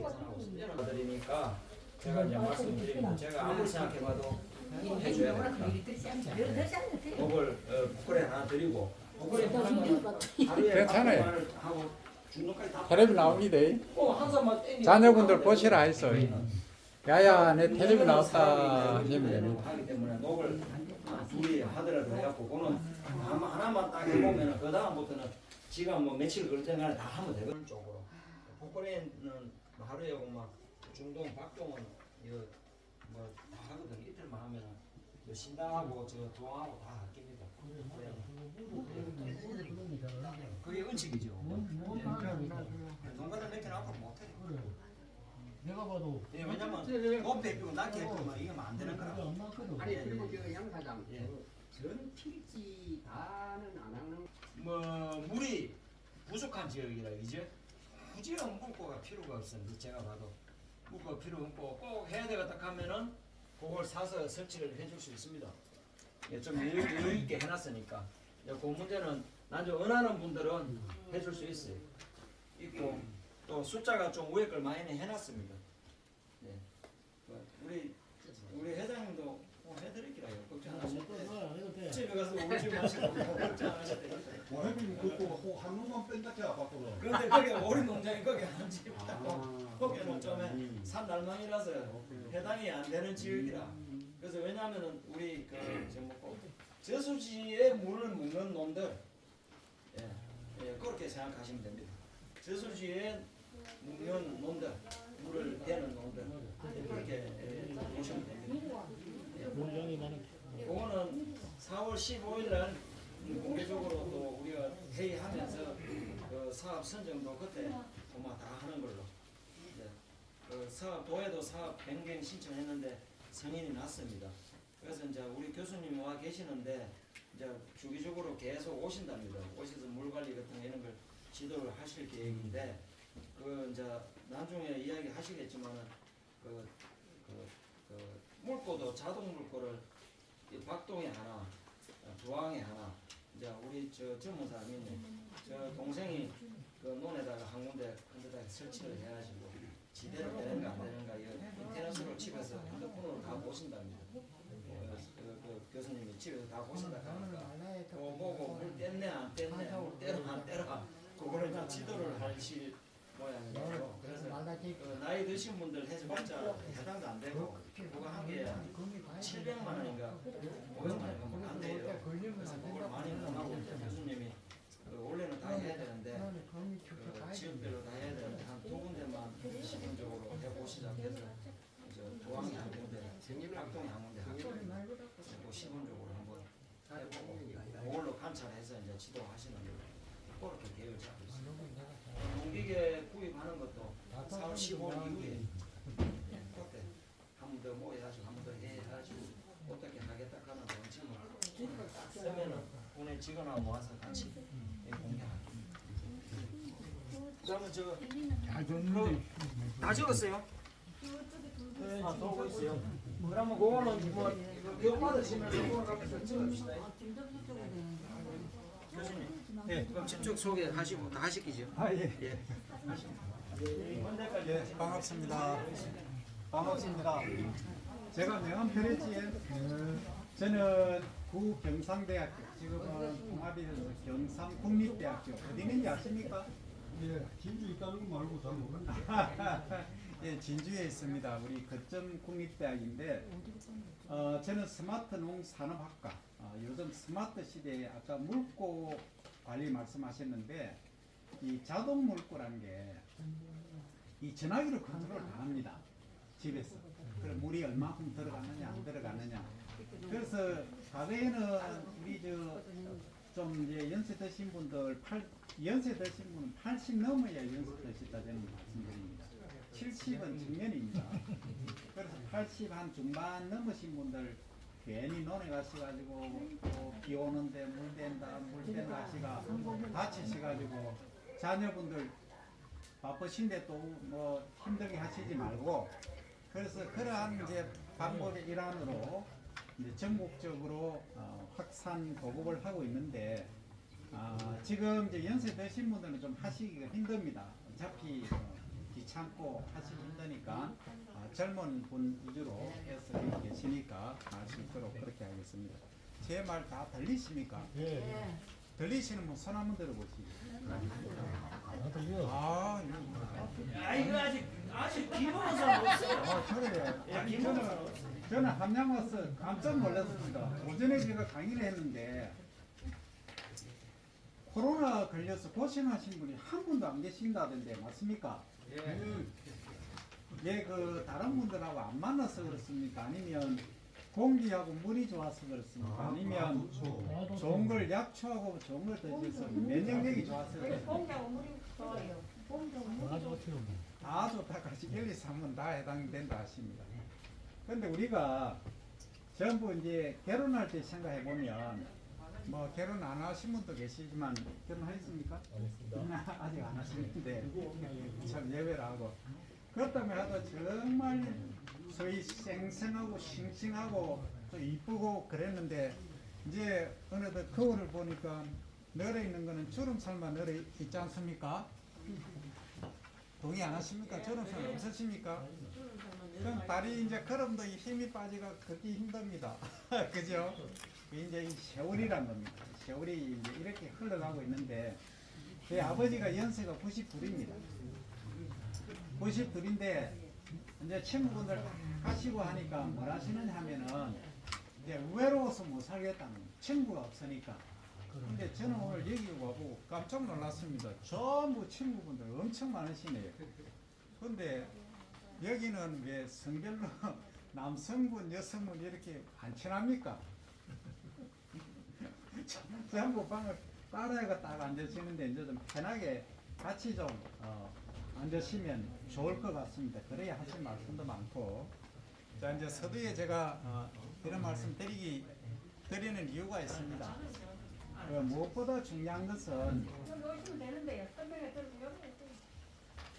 계산하고 있습니다. 드리니까 제가 이제 말씀드리고 제가 아무리 생각해봐도 해줘야 됩니다. 그걸 국거래 하나 드리고 국거래 하루에 괜찮아요. 하고 중간까지 다 텔레비 나옵니다. 한 사람만 땡기고 자녀분들 보시라 했어. 야야 내 텔레비 나왔다 하기 하시면 때문에 녹을 둘이 하더라도 해갖고 그거는 하나만 딱 해보면은 그 다음부터는 지가 뭐 며칠 걸릴 때간에 다 하면 되거든. 쪽으로 국거래는 하루에 막 중동 박동은 이거 뭐 다 하거든. 이틀만 하면은 신당하고 저 도항하고 다 바뀝니다. 그게 은칙이죠. 농가를 몇 개 나고 못해. 내가 봐도 예, 왜냐면 높게 해피고 낮게 해피고 이거면 안 되는 거라. 아니 그리고 양 사장 예. 전 필지 다는 안 하는 뭐 물이 부족한 지역이라 이제 굳이 물고가 필요가 없습니다. 제가 봐도 물고가 필요 없고 꼭 해야 되겠다 하면은 그걸 사서 설치를 해줄 수 있습니다. 예, 좀 여유 있게 해놨으니까. 예, 그 문제는 나중에 원하는 분들은 해줄 수 있어요. 있고 또 숫자가 좀 위에 걸 많이 해놨습니다. 예. 우리 회장님도 뭐 해드릴게요. 걱정 안 하셔도 돼요. 집에 가서 오지 마시고 걱정 안 하셔도 돼요. 와이프는 그거 한 놈만 뺀다 해 바꾸고. 그런데 거기 오리 농장이 거기 한 집 있고 거기는 좀 산날망이라서 해당이 안 되는 지역이라. 그래서 왜냐하면은 우리 저수지에 물을 먹는 놈들, 예, 그렇게 생각하시면 됩니다. 저수지에 먹는 놈들, 물을 대는 놈들 그렇게 보시면 됩니다. 그거는 4월 15일 날 공개적으로 또 우리가 회의하면서 그 사업 선정도 그때 아마 다 하는 걸로. 그 사업 도에도 사업 변경 신청했는데 승인이 났습니다. 그래서 이제 우리 교수님이 와 계시는데 이제 주기적으로 계속 오신답니다. 오셔서 물 관리 같은 거 이런 걸 지도를 하실 계획인데 그 이제 나중에 이야기 하시겠지만은 그 물고도 자동 물고를 박동에 하나, 두항에 하나. 이제 우리 저 전문 사람이 저 동생이 그 논에다가 한 군데 데다가 설치를 해가지고 지대로 되는가 안 되는가 이거 인터넷으로 집에서 핸드폰으로 다 보신답니다. 그 교수님이 집에서 다 보신다 하니까 그거 보고 물 뗐네 안 뗐네 물 떼라 안 떼라 그거를 이제 지도를 하실 모양이고 그래서 그 나이 드신 분들 해서봤자 해당도 안 되고 그거 한 개에 700만 원인가 500만 원인가 안 돼요. 그래서 그걸 많이 못하고 교수님이 원래는 다 해야 되는데 그 지역별로 다 해야 되는데 한 두 군데만 시범적으로 해보시자 해서 도항이 한 군데, 박동이 한 군데 하고 시범적으로 한번 해보고 그걸로 관찰해서 이제 지도하시는 걸로 그렇게 계획을 잡고 있습니다. 공기계 구입하는 것도 4월 15일 이후에 그때 한 번 더 모여가지고 한 번 더 해가지고 어떻게 하겠다 하는 정책을 쓰면은 군에 직원하고 모아서 같이 공개하고. 그러면 다 적었어요? 네, 다 적고 있어요. 그러면 그거는 뭐 교육 받으시면서 그거 가면서 적읍시다. 교수님, 네, 그럼 직접 소개하시고 다 하시기죠? 예. 예. 예, 반갑습니다. 반갑습니다. 제가 명함 페레지에 저는 구경상대학교 지금은 통합이 돼서 경상국립대학교 어디 있는지 아십니까? 예, 진주 있다는 거 말고 잘 모르는데. 예, 진주에 있습니다. 우리 거점 국립대학인데 저는 스마트 농산업학과 요즘 스마트 시대에 아까 물고 관리 말씀하셨는데 이 자동 물고라는 게 이 전화기로 컨트롤 다 합니다. 집에서. 그럼 물이 얼마큼 들어가느냐 안 들어가느냐. 그래서 과거에는 우리 좀 이제 연세 드신 분들 연세 드신 분은 80 넘어야 연세 드시다 저는 말씀드립니다. 70은 중년입니다. 그래서 80 한 중반 넘으신 분들 괜히 논에 가셔가지고 비 오는데 물 댄다 물 댄다 하시가 다치셔가지고 자녀분들 바쁘신데 또 뭐 힘들게 하시지 말고 그래서 그러한 이제 방법의 일환으로 이제 전국적으로 확산 보급을 하고 있는데 지금 이제 연세 드신 분들은 좀 하시기가 힘듭니다. 어차피 참고 하시기 힘드니까 젊은 분 위주로 해서 여기 계시니까 할 수 있도록 그렇게 하겠습니다. 제 말 다 들리십니까? 예. 들리시는 분 손 한번 들어보시죠. 나도 이거. 아, 이거 아직 기본은 없어요. 그래요. 예, 아니, 기본은 저는 함양 와서 깜짝 놀랐습니다. 오전에 제가 강의를 했는데 코로나 걸려서 고생하신 분이 한 분도 안 계신다던데 맞습니까? 예, 그 다른 분들하고 안 만나서 그렇습니까? 아니면 공기하고 물이 좋아서 그렇습니까? 아니면 좋은 걸 약초하고 좋은 걸 드셔서 면역력이 좋아서 그렇습니까? 공기하고 물이 좋아요. 공기하고 물이 나도 어떻게 보면. 다 좋다 같이 1, 2, 3은 다 해당된다 하십니다. 근데 우리가 전부 이제 결혼할 때 생각해 보면 뭐 결혼 안 하신 분도 계시지만 결혼하셨습니까? 아직 안 하시는데 참 예외라고 그렇다면 하도 정말 소위 쌩쌩하고 싱싱하고 또 이쁘고 그랬는데 이제 어느덧 거울을 보니까 널에 있는 거는 주름살만 널에 있지 않습니까? 동의 안 하십니까? 주름살 없으십니까? 그럼 다리 이제 걸음도 이 힘이 빠지가 걷기 힘듭니다. 그죠? 이제 이 세월이란 겁니다. 세월이 이제 이렇게 흘러가고 있는데 제 아버지가 연세가 92입니다. 92인데 이제 친구분들 가시고 하니까 뭘 하시느냐 하면은 이제 외로워서 못 살겠다는 거예요. 친구가 없으니까. 근데 저는 오늘 여기 와보고 깜짝 놀랐습니다. 전부 친구분들 엄청 많으시네요. 근데 여기는 왜 성별로 남성분, 여성분 이렇게 안 친합니까? 전부 방을 따라가 딱 앉으시는데 이제 좀 편하게 같이 좀 앉으시면 좋을 것 같습니다. 그래야 하실 말씀도 많고. 자, 이제 서두에 제가 이런 말씀 드리는 이유가 있습니다. 무엇보다 중요한 것은 여기 오시면 되는데요. 설명해 드리고 여기 있어요.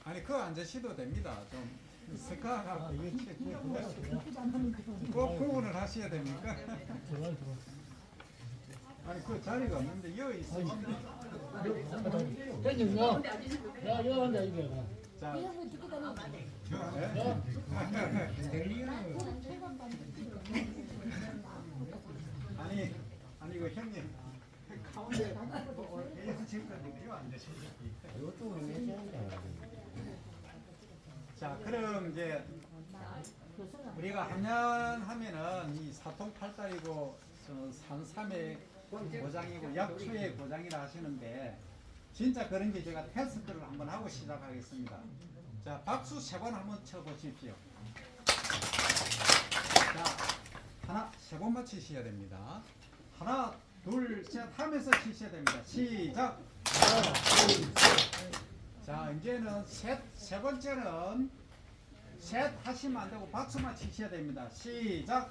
아니 그거 앉으셔도 됩니다. 좀 습관하고 그 꼭 구분을 하셔야 됩니까? 들어와. 아니 그 자리가 없는데 여기 있으시면 형님, 야, 이거 한다, 이거. 자, 아니 그 형님 가운데 해주실 건데 이거 안 되시죠? 자, 그럼 이제 우리가 함양하면은 이 사통팔달이고 산삼의 고장이고 약초의 고장이라 하시는데 진짜 그런지 제가 테스트를 한번 하고 시작하겠습니다. 자, 박수 3번 한번 쳐보십시오. 자, 하나, 3번만 치셔야 됩니다. 하나, 둘, 셋 하면서 치셔야 됩니다. 시작! 자, 이제는 세 번째는 셋 하시면 안 되고 박수만 치셔야 됩니다. 시작!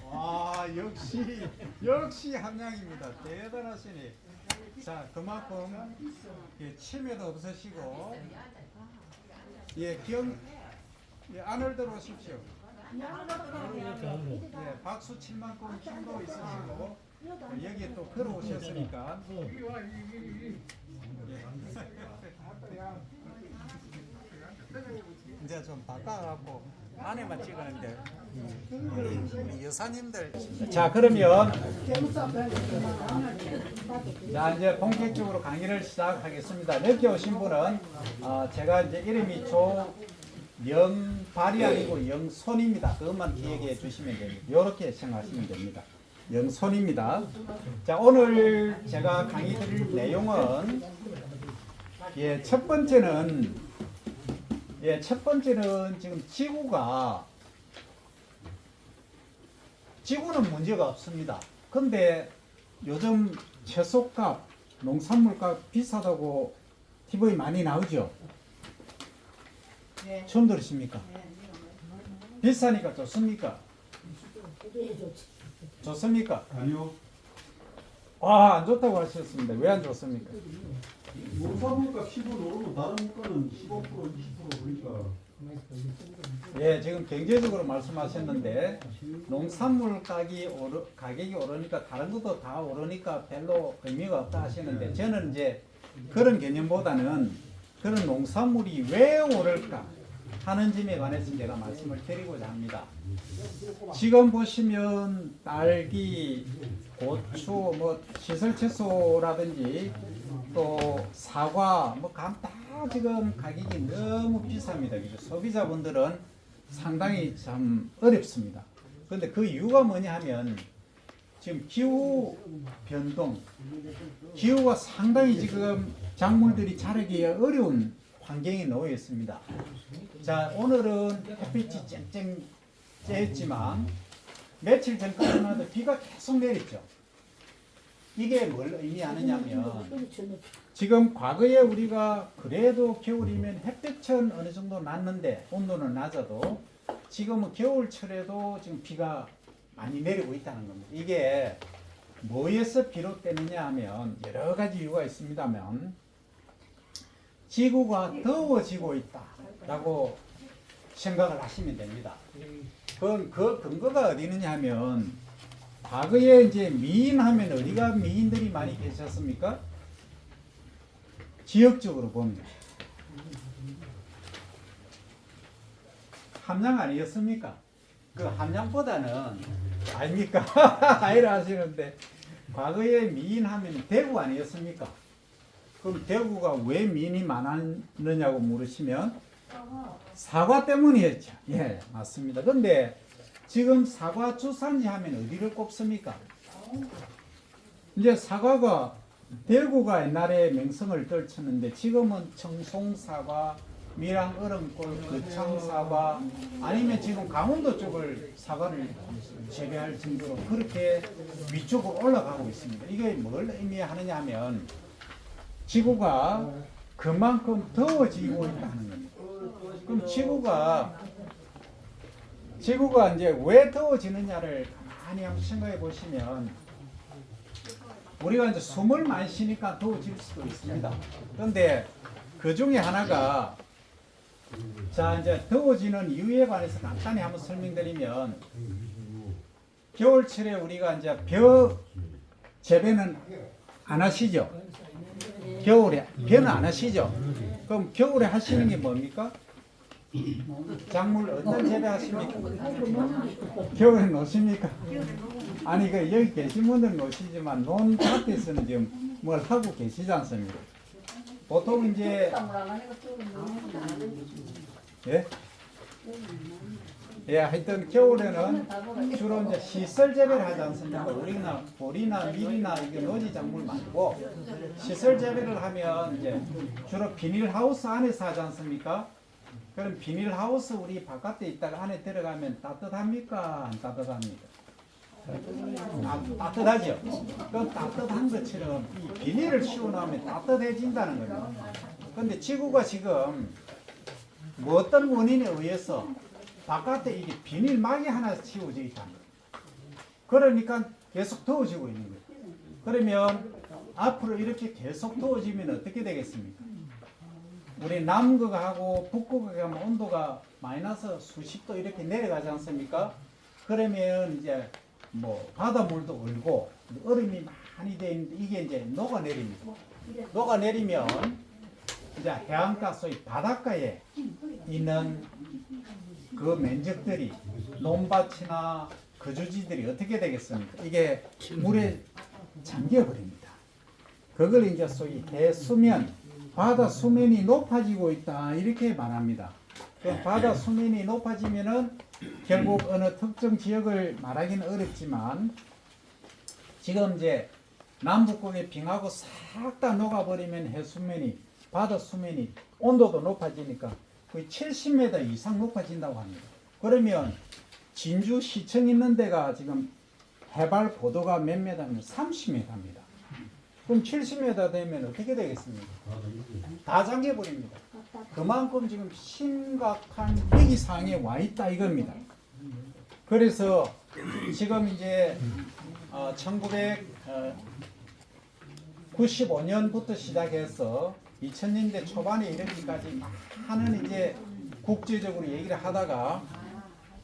와, 역시 함양입니다. 대단하시네. 자, 그만큼 치매도 없으시고, 안을 들어오십시오. 박수 칠 만큼 힘도 있으시고, 여기에 또 걸어오셨으니까. 이제 좀 바꿔갖고 안에만 찍었는데 우리 여사님들. 자, 그러면 자 이제 본격적으로 강의를 시작하겠습니다. 늦게 오신 분은 제가 이제 이름이 조영발이 아니고 영손입니다. 그것만 기억해 주시면 됩니다. 이렇게 생각하시면 됩니다. 영손입니다. 자, 오늘 제가 강의 드릴 내용은 첫 번째는 지금 지구는 문제가 없습니다. 근데 요즘 채소값, 농산물값 비싸다고 TV에 많이 나오죠? 네. 처음 들으십니까? 비싸니까 좋습니까? 좋습니까? 아니요. 안 좋다고 하셨습니다. 왜 안 좋습니까? 농산물가 10% 오르면 다른 물가는 15% 20% 그러니까. 예, 지금 경제적으로 말씀하셨는데 농산물 가격이 오르니까 다른 것도 다 오르니까 별로 의미가 없다 하시는데 저는 이제 그런 개념보다는 그런 농산물이 왜 오를까 하는 점에 관해서 제가 말씀을 드리고자 합니다. 지금 보시면 딸기, 고추, 뭐 시설 채소라든지 또 사과, 뭐 감 다 지금 가격이 너무 비쌉니다. 그죠? 소비자분들은 상당히 참 어렵습니다. 그런데 그 이유가 뭐냐 하면 지금 기후 변동, 기후가 상당히 지금 작물들이 자라기 어려운 환경에 놓여 있습니다. 자, 오늘은 햇빛이 쨍쨍 쬐었지만 며칠 전까지만 해도 비가 계속 내렸죠. 이게 뭘 의미하느냐면 지금 과거에 우리가 그래도 겨울이면 햇볕은 어느 정도 났는데 온도는 낮아도 지금은 겨울철에도 지금 비가 많이 내리고 있다는 겁니다. 이게 뭐에서 비롯되느냐 하면 여러 가지 이유가 있습니다만 지구가 더워지고 있다라고 생각을 하시면 됩니다. 그 근거가 어디 있느냐 하면 과거에 이제 미인 하면 어디가 미인들이 많이 계셨습니까? 지역적으로 보면 함양 아니었습니까? 그 함양보다는 아닙니까? 아이라 하시는데 과거에 미인 하면 대구 아니었습니까? 그럼 대구가 왜 미인이 많았느냐고 물으시면 사과 때문이었죠. 예, 맞습니다. 근데 지금 사과 주산지 하면 어디를 꼽습니까? 이제 사과가 대구가 옛날에 명성을 떨쳤는데 지금은 청송사과, 밀양 얼음골, 거창사과 아니면 지금 강원도 쪽을 사과를 재배할 정도로 그렇게 위쪽으로 올라가고 있습니다. 이게 뭘 의미하느냐 하면 지구가 그만큼 더워지고 있다는 겁니다. 그럼 지구가 이제 왜 더워지느냐를 가만히 한번 생각해 보시면 우리가 이제 숨을 많이 쉬니까 더워질 수도 있습니다. 그런데 그 중에 하나가 자 이제 더워지는 이유에 관해서 간단히 한번 설명드리면 겨울철에 우리가 이제 벼 재배는 안 하시죠? 겨울에 벼는 안 하시죠? 그럼 겨울에 하시는 게 뭡니까? 작물 어떤 재배 하십니까? 겨울에 노십니까? 아니 그 여기 계신 분들은 노시지만 논밭에서는 지금 뭘 하고 계시지 않습니까? 보통 이제 예? 예, 하여튼 겨울에는 주로 이제 시설 재배를 하지 않습니까? 우리나 보리나 밀이나 이게 노지 작물 말고 시설 재배를 하면 이제 주로 비닐하우스 안에서 하지 않습니까? 그럼 비닐하우스 우리 바깥에 있다가 안에 들어가면 따뜻합니까? 안 따뜻합니까? 따뜻하죠? 그 따뜻한 것처럼 이 비닐을 씌워놓으면 따뜻해진다는 거예요. 근데 지구가 지금 뭐 어떤 원인에 의해서 바깥에 이게 비닐막이 하나 씌워져 있다는 거예요. 그러니까 계속 더워지고 있는 거예요. 그러면 앞으로 이렇게 계속 더워지면 어떻게 되겠습니까? 우리 남극하고 북극에 가면 온도가 마이너스 수십 도 이렇게 내려가지 않습니까? 그러면 이제 뭐 바닷물도 얼고 얼음이 많이 돼 있는데 이게 이제 녹아내립니다. 녹아내리면 이제 해안가 소위 바닷가에 있는 그 면적들이 논밭이나 거주지들이 어떻게 되겠습니까? 이게 물에 잠겨버립니다. 그걸 이제 소위 해수면, 바다 수면이 높아지고 있다 이렇게 말합니다. 그 바다 수면이 높아지면은 결국 어느 특정 지역을 말하기는 어렵지만 지금 이제 남북극의 빙하고 싹 다 녹아버리면 해수면이 바다 수면이 온도도 높아지니까 거의 70m 이상 높아진다고 합니다. 그러면 진주 시청 있는 데가 지금 해발 고도가 몇 메다면 30m입니다. 그럼 70m 되면 어떻게 되겠습니까? 다 잠겨버립니다. 그만큼 지금 심각한 위기 상황에 와 있다 이겁니다. 그래서 지금 이제 1995년부터 시작해서 2000년대 초반에 이르기까지 많은 이제 국제적으로 얘기를 하다가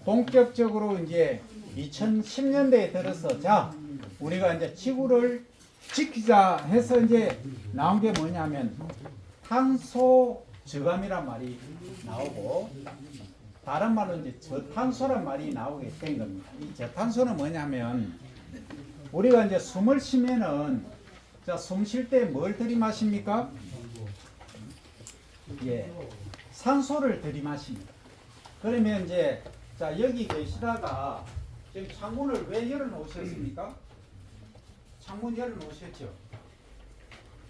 본격적으로 이제 2010년대에 들어서 자 우리가 이제 지구를 지키자 해서 이제 나온 게 뭐냐면 탄소 저감이란 말이 나오고 다른 말로 이제 저탄소란 말이 나오게 된 겁니다. 이 저탄소는 뭐냐면 우리가 이제 숨을 쉬면은 자, 숨 쉴 때 뭘 들이마십니까? 예, 산소를 들이마십니다. 그러면 이제 자 여기 계시다가 지금 창문을 왜 열어놓으셨습니까? 창문 열어놓으셨죠?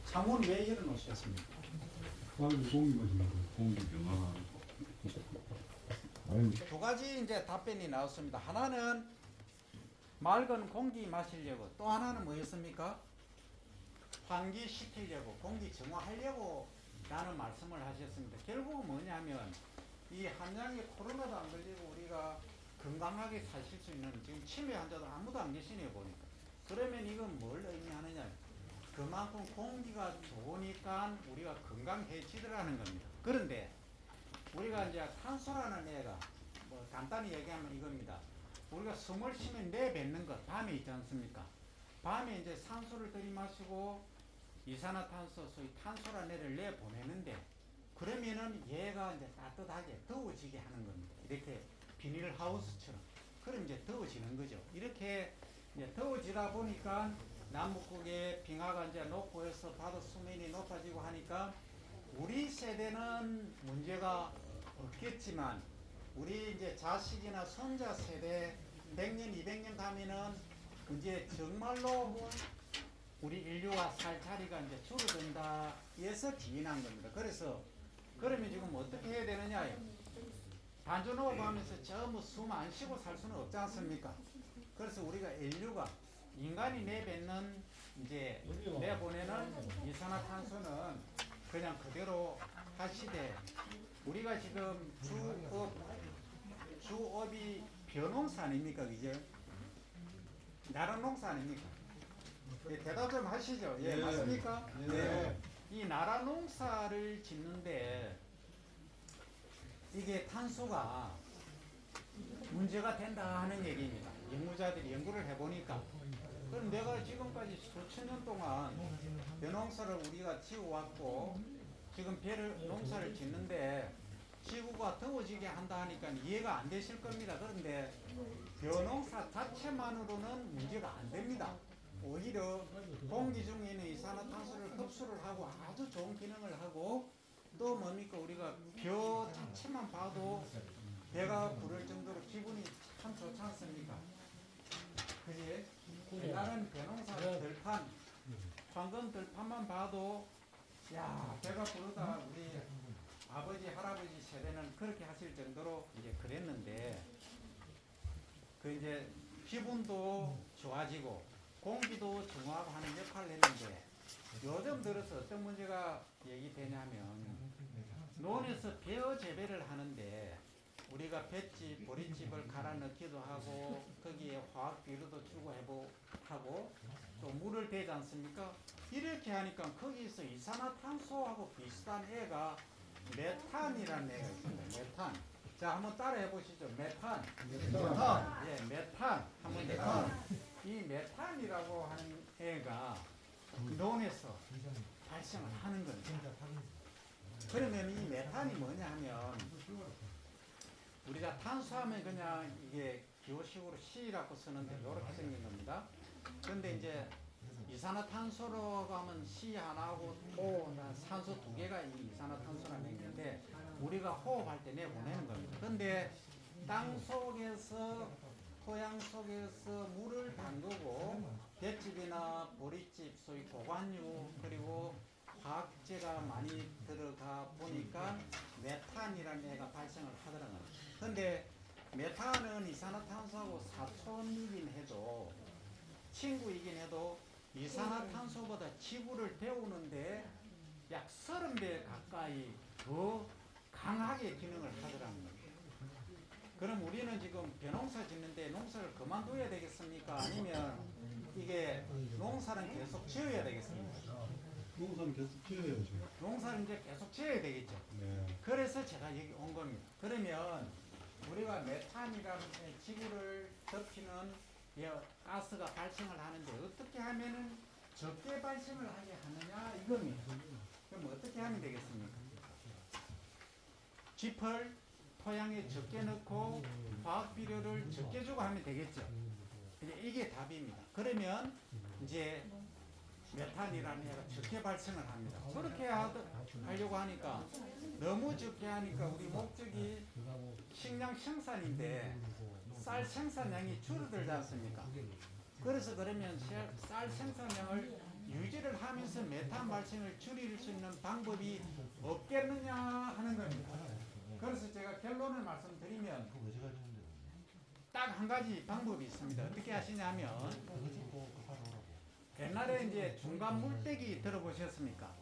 창문 왜 열어놓으셨습니까? 공기 마시는 거. 공기 변화. 두 가지 이제 답변이 나왔습니다. 하나는 맑은 공기 마시려고, 또 하나는 뭐였습니까? 환기시키려고, 공기 정화하려고 라는 말씀을 하셨습니다. 결국은 뭐냐면 이 한양에 코로나도 안 걸리고 우리가 건강하게 사실 수 있는 지금 치매 환자도 아무도 안 계시네요 보니까. 그러면 이건 뭘 의미하느냐? 그만큼 공기가 좋으니까 우리가 건강해지더라는 겁니다. 그런데 우리가 이제 탄소라는 애가 뭐 간단히 얘기하면 이겁니다. 우리가 숨을 쉬면 내뱉는 것 밤에 있지 않습니까? 밤에 이제 산소를 들이마시고 이산화탄소 소위 탄소라는 애를 내보내는데 그러면은 얘가 이제 따뜻하게 더워지게 하는 겁니다. 이렇게 비닐하우스처럼. 그럼 이제 더워지는 거죠. 이렇게 이제 더워지다 보니까 남북극의 빙하가 이제 높고 해서 바다 수면이 높아지고 하니까 우리 세대는 문제가 없겠지만 우리 이제 자식이나 손자 세대 100년, 200년 가면은 이제 정말로 우리 인류가 살 자리가 이제 줄어든다 해서 기인한 겁니다. 그래서 그러면 지금 어떻게 해야 되느냐? 단전호흡 하면서 전부 숨 안 쉬고 살 수는 없지 않습니까? 그래서 우리가 인류가 인간이 내뱉는 이제 내보내는 이산화탄소는 그냥 그대로 하시되 우리가 지금 주업이 벼농사 아닙니까? 그죠? 나라 농사 아닙니까? 예, 대답 좀 하시죠. 예, 네. 맞습니까? 네. 이 나라 농사를 짓는데 이게 탄소가 문제가 된다 하는 얘기입니다. 연구자들이 연구를 해보니까 그럼 내가 지금까지 수천 년 동안 벼농사를 우리가 지어왔고 지금 농사를 짓는데 지구가 더워지게 한다 하니까 이해가 안 되실 겁니다. 그런데 벼농사 자체만으로는 문제가 안 됩니다. 오히려 공기 중에 있는 이산화탄소를 흡수를 하고 아주 좋은 기능을 하고 또 뭡니까 우리가 벼 자체만 봐도 배가 부를 정도로 기분이 참 좋지 않습니까? 그지? 다른 벼농사 들판 황금 들판만 봐도 야 배가 부르다 우리 아버지 할아버지 세대는 그렇게 하실 정도로 이제 그랬는데 그 이제 기분도 좋아지고 공기도 정화하고 하는 역할을 했는데 요즘 들어서 어떤 문제가 얘기되냐면 논에서 벼 재배를 하는데 우리가 볏짚, 보리집을 갈아 넣기도 하고 거기에 화학 비료도 주고 하고 또 물을 대지 않습니까? 이렇게 하니까 거기서 이산화탄소하고 비슷한 애가 메탄이라는 애가 있습니다. 메탄. 자, 한번 따라해 보시죠. 메탄. 예, 메탄. 한번 메탄. 이 메탄이라고 하는 애가 논에서 발생을 하는 겁니다. 그러면 이 메탄이 뭐냐 하면 우리가 탄수하면 그냥 이게 기호식으로 C라고 쓰는데 이렇게 생긴 겁니다. 그런데 이제 이산화탄소로 가면 C 하나하고 O, 산소 두 개가 이 이산화탄소라는 건데 우리가 호흡할 때 내보내는 겁니다. 그런데 땅 속에서 토양 속에서 물을 담그고 볏짚이나 보리집 소위 고관유 그리고 화학제가 많이 들어가 보니까 메탄이라는 애가 발생을 하더라고요. 그런데 메탄은 이산화탄소하고 사촌이긴 해도 친구이긴 해도 이산화탄소보다 지구를 데우는데 약 30배 가까이 더 강하게 기능을 하더라는 거예요. 그럼 우리는 지금 벼농사 짓는데 농사를 그만둬야 되겠습니까? 아니면 이게 농사는 계속 지어야 되겠습니까? 농사는 계속 지어야죠. 농사를 이제 계속 지어야 되겠죠. 네. 그래서 제가 여기 온 겁니다. 그러면 우리가 메탄이라는 지구를 덮치는 가스가 발생을 하는데 어떻게 하면은 적게 발생을 하게 하느냐 이겁니다. 그럼 어떻게 하면 되겠습니까? 짚을 토양에 적게 넣고 화학 비료를 적게 주고 하면 되겠죠. 이게 답입니다. 그러면 이제 메탄이라는 애가 적게 발생을 합니다. 그렇게 하려고 하니까 너무 적게 하니까 우리 목적이 식량 생산인데 쌀 생산량이 줄어들지 않습니까? 그래서 그러면 쌀 생산량을 유지를 하면서 메탄 발생을 줄일 수 있는 방법이 없겠느냐 하는 겁니다. 그래서 제가 결론을 말씀드리면 딱 한 가지 방법이 있습니다. 어떻게 하시냐면 옛날에 이제 중간 물떼기 들어보셨습니까?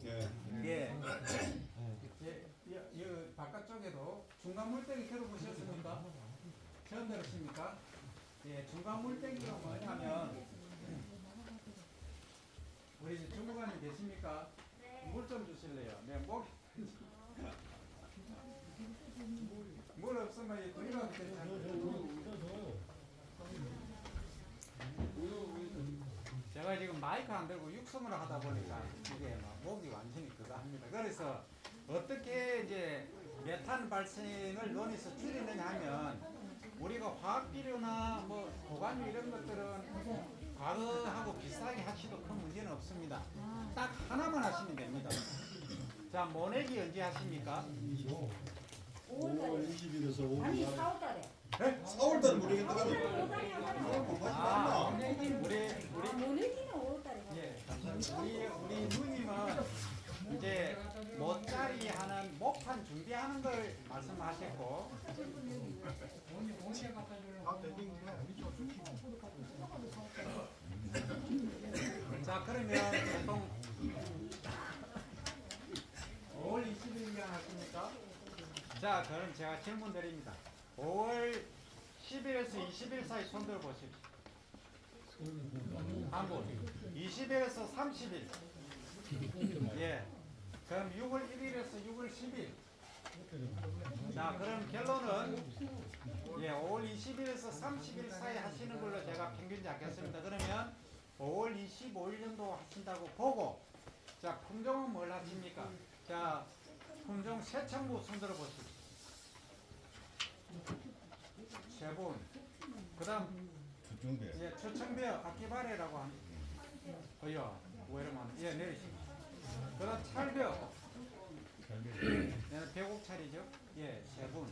예. 예. 이 바깥쪽에도 중간 물떼기 들어보셨습니까? 처음 들으십니까? 예, 중간 물떼기가 뭐냐면 우리 주무관님 계십니까? 물 좀 주실래요? 네, 물 없으면 이 두리가 괜찮아요. 제가 지금 마이크 안 들고 육성으로 하다 보니까 이게 막 목이 완전히 그거 합니다. 그래서 어떻게 이제 메탄 발생을 논에서 줄이느냐 하면 우리가 화학 비료나 뭐 보관유 이런 것들은 과거하고 비슷하게 하셔도 큰 문제는 없습니다. 딱 하나만 하시면 됩니다. 자, 모내기 언제 하십니까? 5월 20일에서 5월 아니 말. 4월달에. 4월달 모르겠다. 아, 모내기 우리 모내기는 5월달에. 예, 우리 누님은 이제 모짜리 하는 목판 준비하는 걸 말씀하셨고, 자 그러면 보통 5월 20일이면 하십니까? 자 그럼 제가 질문 드립니다. 5월 10일에서 20일 사이 손들어 보십시오. 한 분. 20일에서 30일. 예. 그럼 6월 1일에서 6월 10일. 자, 그럼 결론은 예, 5월 20일에서 30일 사이 하시는 걸로 제가 평균 잡겠습니다. 그러면 5월 25일 정도 하신다고 보고, 자, 품종은 뭘 하십니까? 자, 품종 새청무 손들어 보십시오. 세 분. 그 다음, 예, 초청배어 아키바레라고 합니다. 어여, 왜 이러면, 예, 내리시고. 그 다음 찰배어. 배곡찰이죠? 예, 세 분.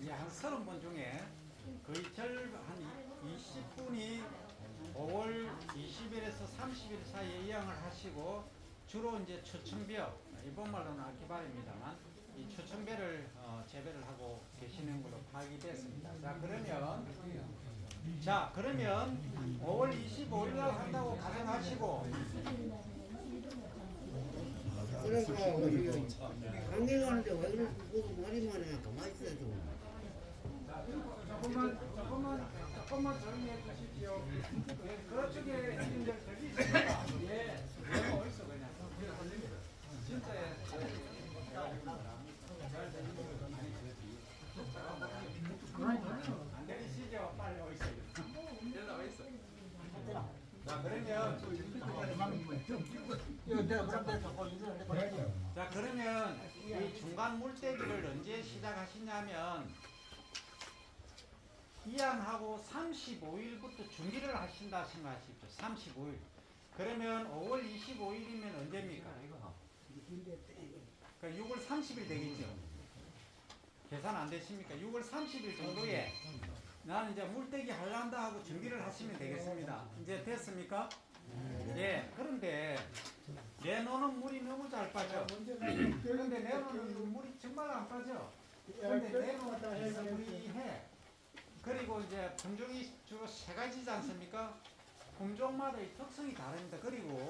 예, 한 30분 중에 거의 한 20분이 5월 20일에서 30일 사이에 이양을 하시고, 주로 이제 초청배어, 일본 말로는 아키바레입니다만, 이 초청배를 재배를 하고 계시는 걸로 파악이 됐습니다. 자, 그러면 5월 25일 날 한다고 가정하시고, 그러니까 우리 강릉 가는데 왜 그래? 뭐 머리만 해. 가만히 있어야 돼. 조금만 조용히 해주십시오. 그쪽에 주민들 들리십니까? 예. 내가 어딨어 그냥. 진짜 안 들리시죠? 빨리 어딨어. 연락 어딨어? 자 그러면 자 그러면 이 중간 물떼기를 언제 시작하시냐면 이양하고 35일부터 준비를 하신다 생각하십시오. 35일. 그러면 5월 25일이면 언제입니까? 그러니까 6월 30일 되겠죠. 계산 안 되십니까? 6월 30일 정도에 나는 이제 물떼기 하려한다 하고 준비를 하시면 되겠습니다. 이제 됐습니까? 예. 그런데 내놓는 물이 너무 잘 빠져. 그런데 내놓는 물이 정말 안 빠져. 그런데 내놓는 물이 해. 그리고 이제 품종이 주로 세 가지지 않습니까? 품종마다 이 특성이 다릅니다. 그리고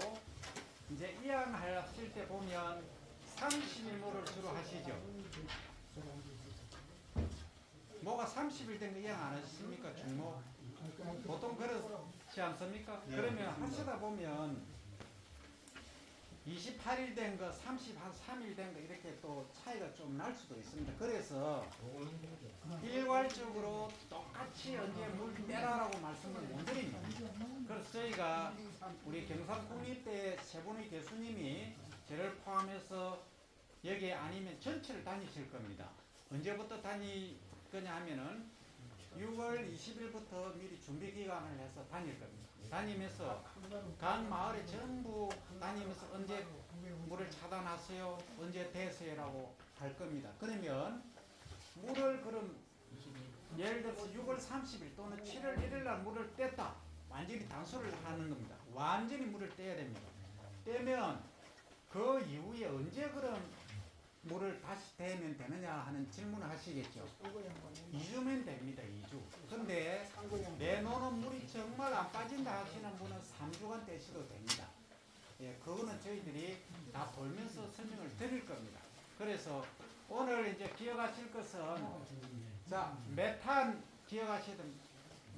이제 이양하실 때 보면 30일모를 주로 하시죠. 뭐가 30일 된 거 이양 안 하십니까? 중모. 보통 그렇지 않습니까? 그러면 하시다 보면 28일 된 거, 33일 된 거 이렇게 또 차이가 좀 날 수도 있습니다. 그래서 일괄적으로 똑같이 언제 물 빼라라고 말씀을 못 드립니다. 그래서 저희가 우리 경상국립대 세 분의 교수님이 저를 포함해서 여기 아니면 전체를 다니실 겁니다. 언제부터 다닐 거냐 하면은 6월 20일부터 미리 준비 기간을 해서 다닐 겁니다. 다니면서 각 마을에 전부 다니면서 언제 물을 차단하세요, 언제 대세요라고 할 겁니다. 그러면 물을 그럼 예를 들어서 6월 30일 또는 7월 1일 날 물을 뗐다. 완전히 단수를 하는 겁니다. 완전히 물을 떼야 됩니다. 떼면 그 이후에 언제 그럼 물을 다시 대면 되느냐 하는 질문을 하시겠죠. 2주면 됩니다. 2주. 근데 내놓는 물이 정말 안 빠진다 하시는 분은 3주간 떼셔도 됩니다. 예, 그거는 저희들이 다 돌면서 설명을 드릴 겁니다. 그래서 오늘 이제 기억하실 것은 자, 메탄 기억하시던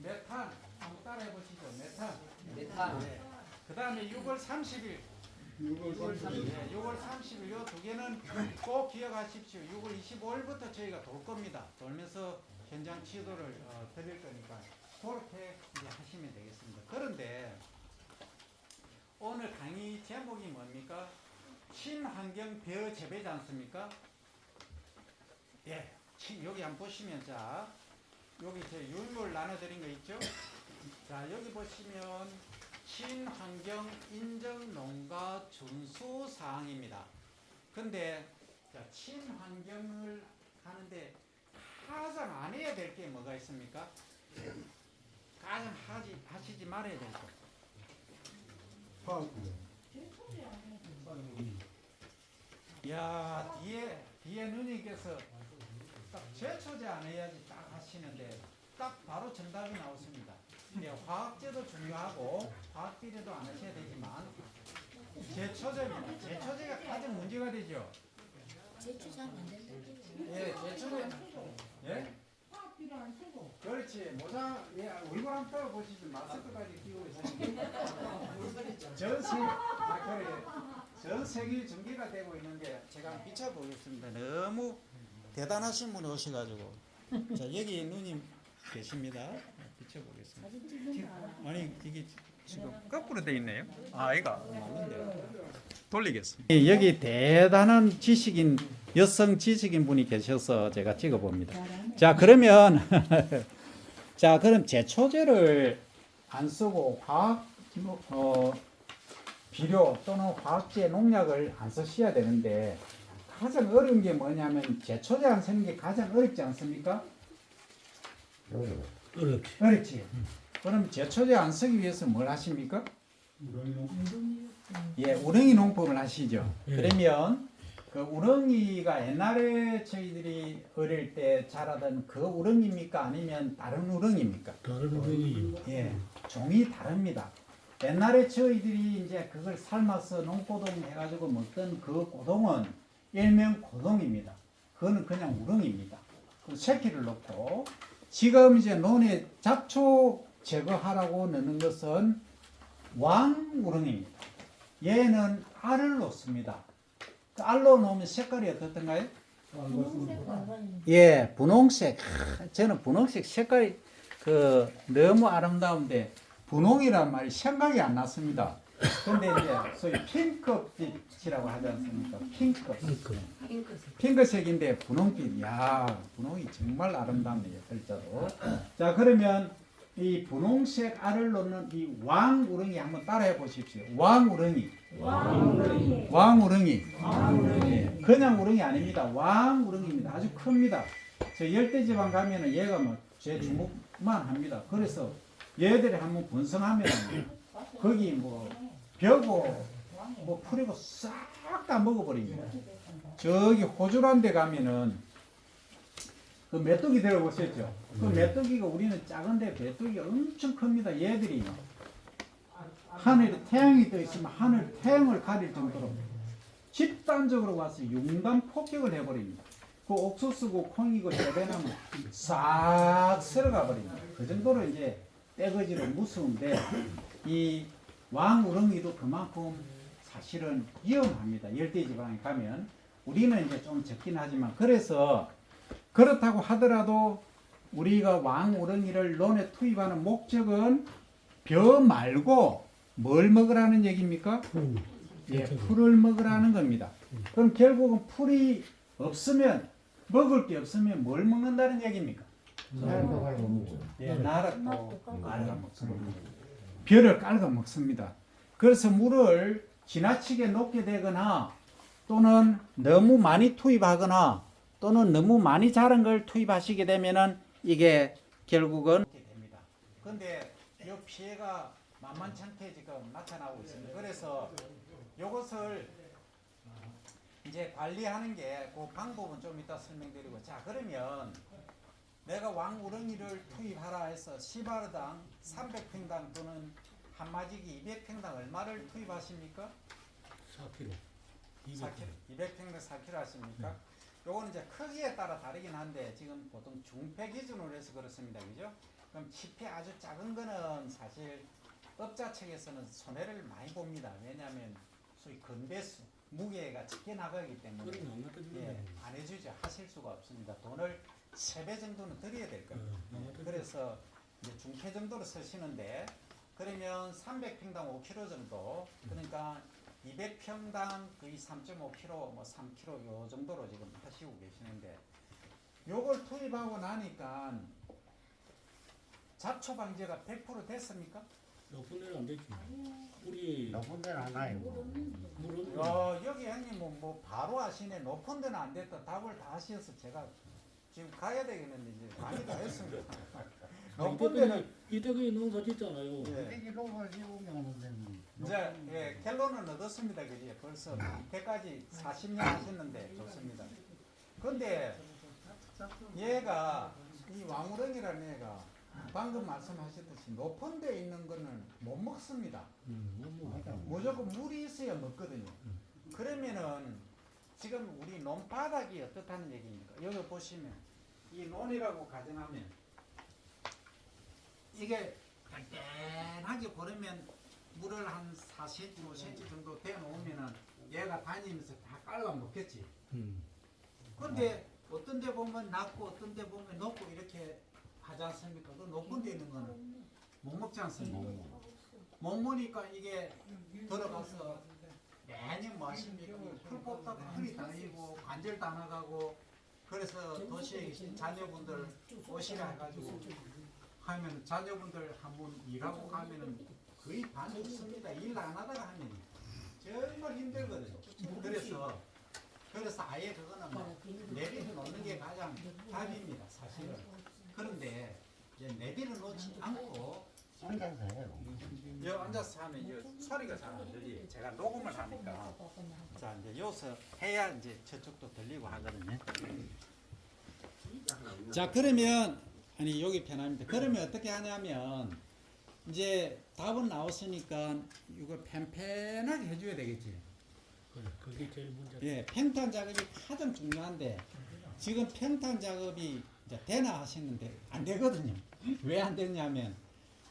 메탄 한번 따라해 보시죠. 메탄. 네. 그 다음에 6월 30일 6월 30일 요 두 개는 꼭 기억하십시오. 6월 25일부터 저희가 돌 겁니다. 돌면서 현장 지도를 드릴 거니까 그렇게 이제 하시면 되겠습니다. 그런데 오늘 강의 제목이 뭡니까? 친환경 벼 재배지 않습니까? 예, 여기 한번 보시면 자, 여기 제 유물 나눠드린 거 있죠? 자, 여기 보시면 친환경 인정 농가 준수 사항입니다. 근데 자, 친환경을 하는데 가장 안 해야 될 게 뭐가 있습니까? 가장 하시지 말아야 될 거. 야, 뒤에 누님께서 딱 제초제 안 해야지 딱 하시는데 딱 바로 정답이 나왔습니다. 예, 화학제도 중요하고 화학비료도 안 하셔야 되지만 제초제입니다. 제초제가 가장 문제가 되죠. 제초제하면 안 된다. 예, 제초제. 예? 화학비료 안 쓰고. 그렇지. 모자, 예, 얼굴 한번 떠보시죠. 마스크까지 끼고 있어요. 전 세계 전개가 되고 있는 게 제가 한번 비춰보겠습니다. 너무 대단하신 분이 오셔가지고. 자, 여기 누님 계십니다. 비춰보겠습니다. 아니, 이게 지금 거꾸로 돼 있네요. 아, 이거 맞는데. 돌리겠습니다. 여기 대단한 지식인, 여성 지식인 분이 계셔서 제가 찍어봅니다. 자, 그러면 자, 그럼 제초제를 안 쓰고 비료 또는 화학제 농약을 안 쓰셔야 되는데 가장 어려운 게 뭐냐면 제초제 안 쓰는 게 가장 어렵지 않습니까? 어렵지. 어렵지. 그럼 제초제 안 쓰기 위해서 뭘 하십니까? 예, 우렁이 농법을 하시죠. 예. 그러면 그 우렁이가 옛날에 저희들이 어릴 때 자라던 그 우렁이입니까? 아니면 다른 우렁이입니까? 다른 우리 예, 종이 다릅니다. 옛날에 저희들이 이제 그걸 삶아서 농고동 해가지고 먹던 그 고동은 일명 고동입니다. 그거는 그냥 우렁입니다. 그 새끼를 넣고 지금 이제 논에 잡초 제거하라고 넣는 것은 왕우렁입니다. 얘는 알을 넣습니다. 그 알로 넣으면 색깔이 어떻던가요? 예, 분홍색. 저는 분홍색 색깔이 그 너무 아름다운데 분홍이란 말이 생각이 안 났습니다. 근데 이제 소위 핑크빛이라고 하지 않습니까? 핑크색인데 분홍빛. 야, 분홍이 정말 아름답네요. 글자도. 자, 그러면 이 분홍색 알을 넣는 이 왕우렁이 한번 따라해 보십시오. 왕우렁이. 예, 그냥 우렁이 아닙니다. 왕우렁이입니다. 아주 큽니다. 저 열대지방 가면은 얘가 뭐 제 주먹만 합니다. 그래서 얘들이 한번 번성하면 거기 뭐 벼고 뭐 풀이고 싹 다 먹어버립니다. 저기 호주란 데 가면은 그 메뚜기 들어보셨죠? 그 메뚜기가 우리는 작은데 메뚜기가 엄청 큽니다. 얘들이 하늘에 태양이 떠 있으면 하늘 태양을 가릴 정도로 집단적으로 와서 융단 폭격을 해버립니다. 그 옥수수고 콩이고 재배나무 싹 쓸어가 버립니다. 그 정도로 이제 떼거지로 무서운데 이 왕우렁이도 그만큼 사실은 위험합니다. 열대지방에 가면 우리는 이제 좀 적긴 하지만 그래서 그렇다고 하더라도 우리가 왕우렁이를 논에 투입하는 목적은 벼 말고 뭘 먹으라는 얘기입니까? 예, 풀을 먹으라는 겁니다. 그럼 결국은 풀이 없으면 먹을 게 없으면 뭘 먹는다는 얘기입니까? 예, 나락도 깔아 먹습니다. 벼를 깔아 먹습니다. 그래서 물을 지나치게 녹게 되거나 또는 너무 많이 투입하거나 또는 너무 많이 자란 걸 투입하시게 되면은 이게 결국은 됩니다. 그런데 이 피해가 만만찮게 지금 나타나고 있습니다. 그래서 이것을 이제 관리하는 게 그 방법은 좀 이따 설명드리고, 자 그러면 내가 왕우렁이를 투입하라 해서 시바르당 300평당 또는 한마지기 200평당 얼마를 투입하십니까? 4kg. 4kg. 200평당 4kg 하십니까? 요거는 이제 크기에 따라 다르긴 한데 지금 보통 중폐 기준으로 해서 그렇습니다. 그죠? 그럼 치폐 아주 작은 거는 사실 업자 측에서는 손해를 많이 봅니다. 왜냐하면 소위 건배수, 무게가 적게 나가기 때문에 예, 안 해주죠. 하실 수가 없습니다. 돈을 3배 정도는 드려야 될 겁니다. 그래서 이제 중폐 정도로 쓰시는데, 그러면 300평당 5kg 정도, 그러니까 200평당 거의 3.5kg, 뭐 3kg 요 정도로 지금 하시고 계시는데, 요걸 투입하고 나니까 잡초 방제가 100% 됐습니까? 높은 데는 안 되지. 우리 높은 데는 안 와요. 물은 여기 형님 뭐 바로 하시네. 높은 데는 안 됐다. 답을 다 하셔서 제가 지금 가야 되겠는데 이제 많이 다 했습니다. 높은 데는 이때까지 농사 짓잖아요. 예. 이게 로봇 씌우면 이제 예, 결론은 얻었습니다. 그지? 벌써 이때까지 40년 하셨는데 좋습니다. 근데 얘가 이 왕우렁이라는 애가 방금 말씀하셨듯이 높은 데 있는 거는 못 먹습니다. 무조건 물이 있어야 먹거든요. 그러면은 지금 우리 논바닥이 어떻다는 얘기입니까? 여기 보시면 이 논이라고 가정하면 이게 단단하게 고르면 물을 한 4cm, 5cm 정도 대어 놓으면은 얘가 다니면서 다 깔아 먹겠지. 근데 어떤 데 보면 낮고 어떤 데 보면 높고 이렇게 하지 않습니까? 그 높은 데 있는 거는 못 먹지 않습니까? 못 먹으니까 이게 들어가서 매년 뭐 하십니까? 풀 뽑다가 풀이 달리고 관절 다 나가고, 그래서 도시에 계신 자녀분들 오시라 해가지고 하면 자녀분들 한번 일하고 가면은 거의 반 없습니다. 일 안 하다가 하면 정말 힘들거든요. 그래서 아예 그거는 뭐 내비를 놓는 게 가장 답입니다, 사실은. 그런데 이제 내비를 놓지 않고 혼자서 해요. 여기 앉아서 하면 이 소리가 잘 안 들리. 제가 녹음을 하니까. 자, 이제 여기서 해야 이제 저쪽도 들리고 하거든요. 자, 그러면 아니 여기 편합니다. 그러면 어떻게 하냐면 이제 답은 나왔으니까 이거 팽팽하게 해줘야 되겠지. 그래, 그게 제일 문제. 예, 팽탄 작업이 가장 중요한데 지금 팽탄 작업이 이제 되나 하시는데 안 되거든요. 왜 안 되냐면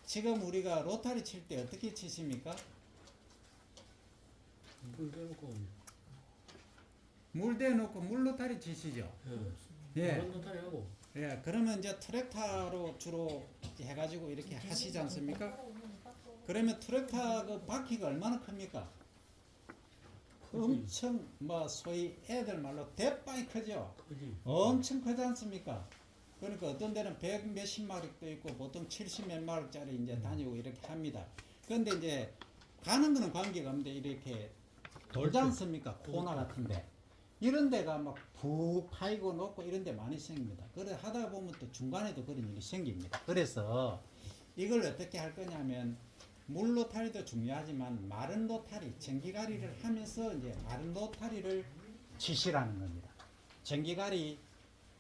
지금 우리가 로타리 칠 때 어떻게 치십니까? 물 대놓고. 물 대놓고 물 로타리 치시죠. 예. 그런 노타리 하고. 예, 그러면 이제 트랙터로 주로 해가지고 이렇게 하시지 않습니까? 그러면 트랙터 그 바퀴가 얼마나 큽니까? 엄청 뭐 소위 애들 말로 대빵이 크죠. 그지. 엄청 크지 않습니까? 그러니까 어떤 데는 100 몇십 마력도 있고 보통 70 몇 마력짜리 이제 다니고 이렇게 합니다. 그런데 이제 가는 거는 관계가 없는데 이렇게 돌지 않습니까? 코나 같은데. 이런 데가 막 푹 파이고 높고 이런 데 많이 생깁니다. 그래 하다 보면 또 중간에도 그런 일이 생깁니다. 그래서 이걸 어떻게 할 거냐면 물 로타리도 중요하지만 마른 로타리, 전기가리를 하면서 이제 마른 로타리를 치시라는 겁니다. 전기가리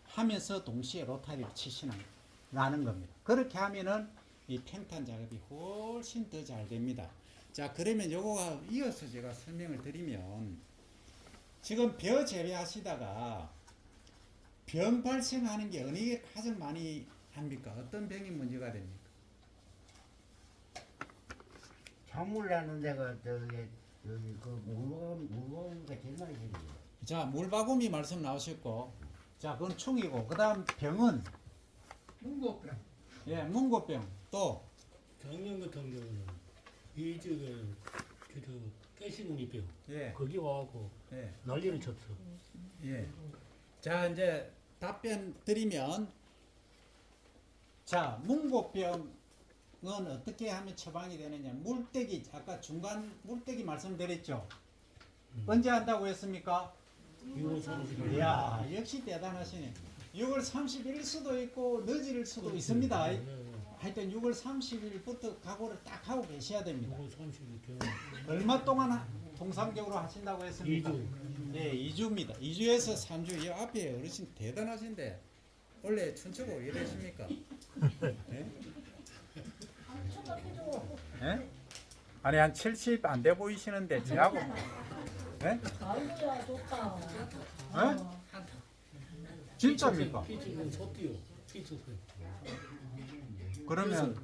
하면서 동시에 로타리를 치시라는 겁니다. 그렇게 하면은 이 팽탄 작업이 훨씬 더 잘 됩니다. 자, 그러면 요거가 이어서 제가 설명을 드리면 지금 벼 재배하시다가 병 발생하는 게 어느 게 가장 많이 합니까? 어떤 병이 문제가 됩니까? 찬물 나는 데가 저기 그 물건가 제일 많이 생겨요. 자, 물바구미 말씀 나오셨고, 자, 그건 충이고, 그 다음 병은? 문고병. 예, 문고병. 또, 작년 같은 경우는 이 지역에 깨시군이뼈. 예. 거기 와갖고 예. 난리를 쳤어. 예. 자, 이제 답변 드리면, 자, 문고병은 어떻게 하면 처방이 되느냐? 물떼기, 아까 중간 물떼기 말씀드렸죠? 언제 한다고 했습니까? 6월 30일. 이야, 역시 대단하시네. 6월 30일 수도 있고 늦을 수도 있습니다. 하여튼 6월 30일부터 각오를 딱 하고 계셔야 됩니다. 6월 30일. 얼마 동안 통상적으로 하신다고 했습니까? 2주. 예, 2주입니다. 2주에서 3주. 이 앞에 어르신 대단하신데 원래 춘추고 이러십니까? 예? 예? 아니 한 70 안 돼 보이시는데 저하고 예? 아이고야 좋다. 예? 진짜입니까? 피치는 소띠요. 피치 소. 그러면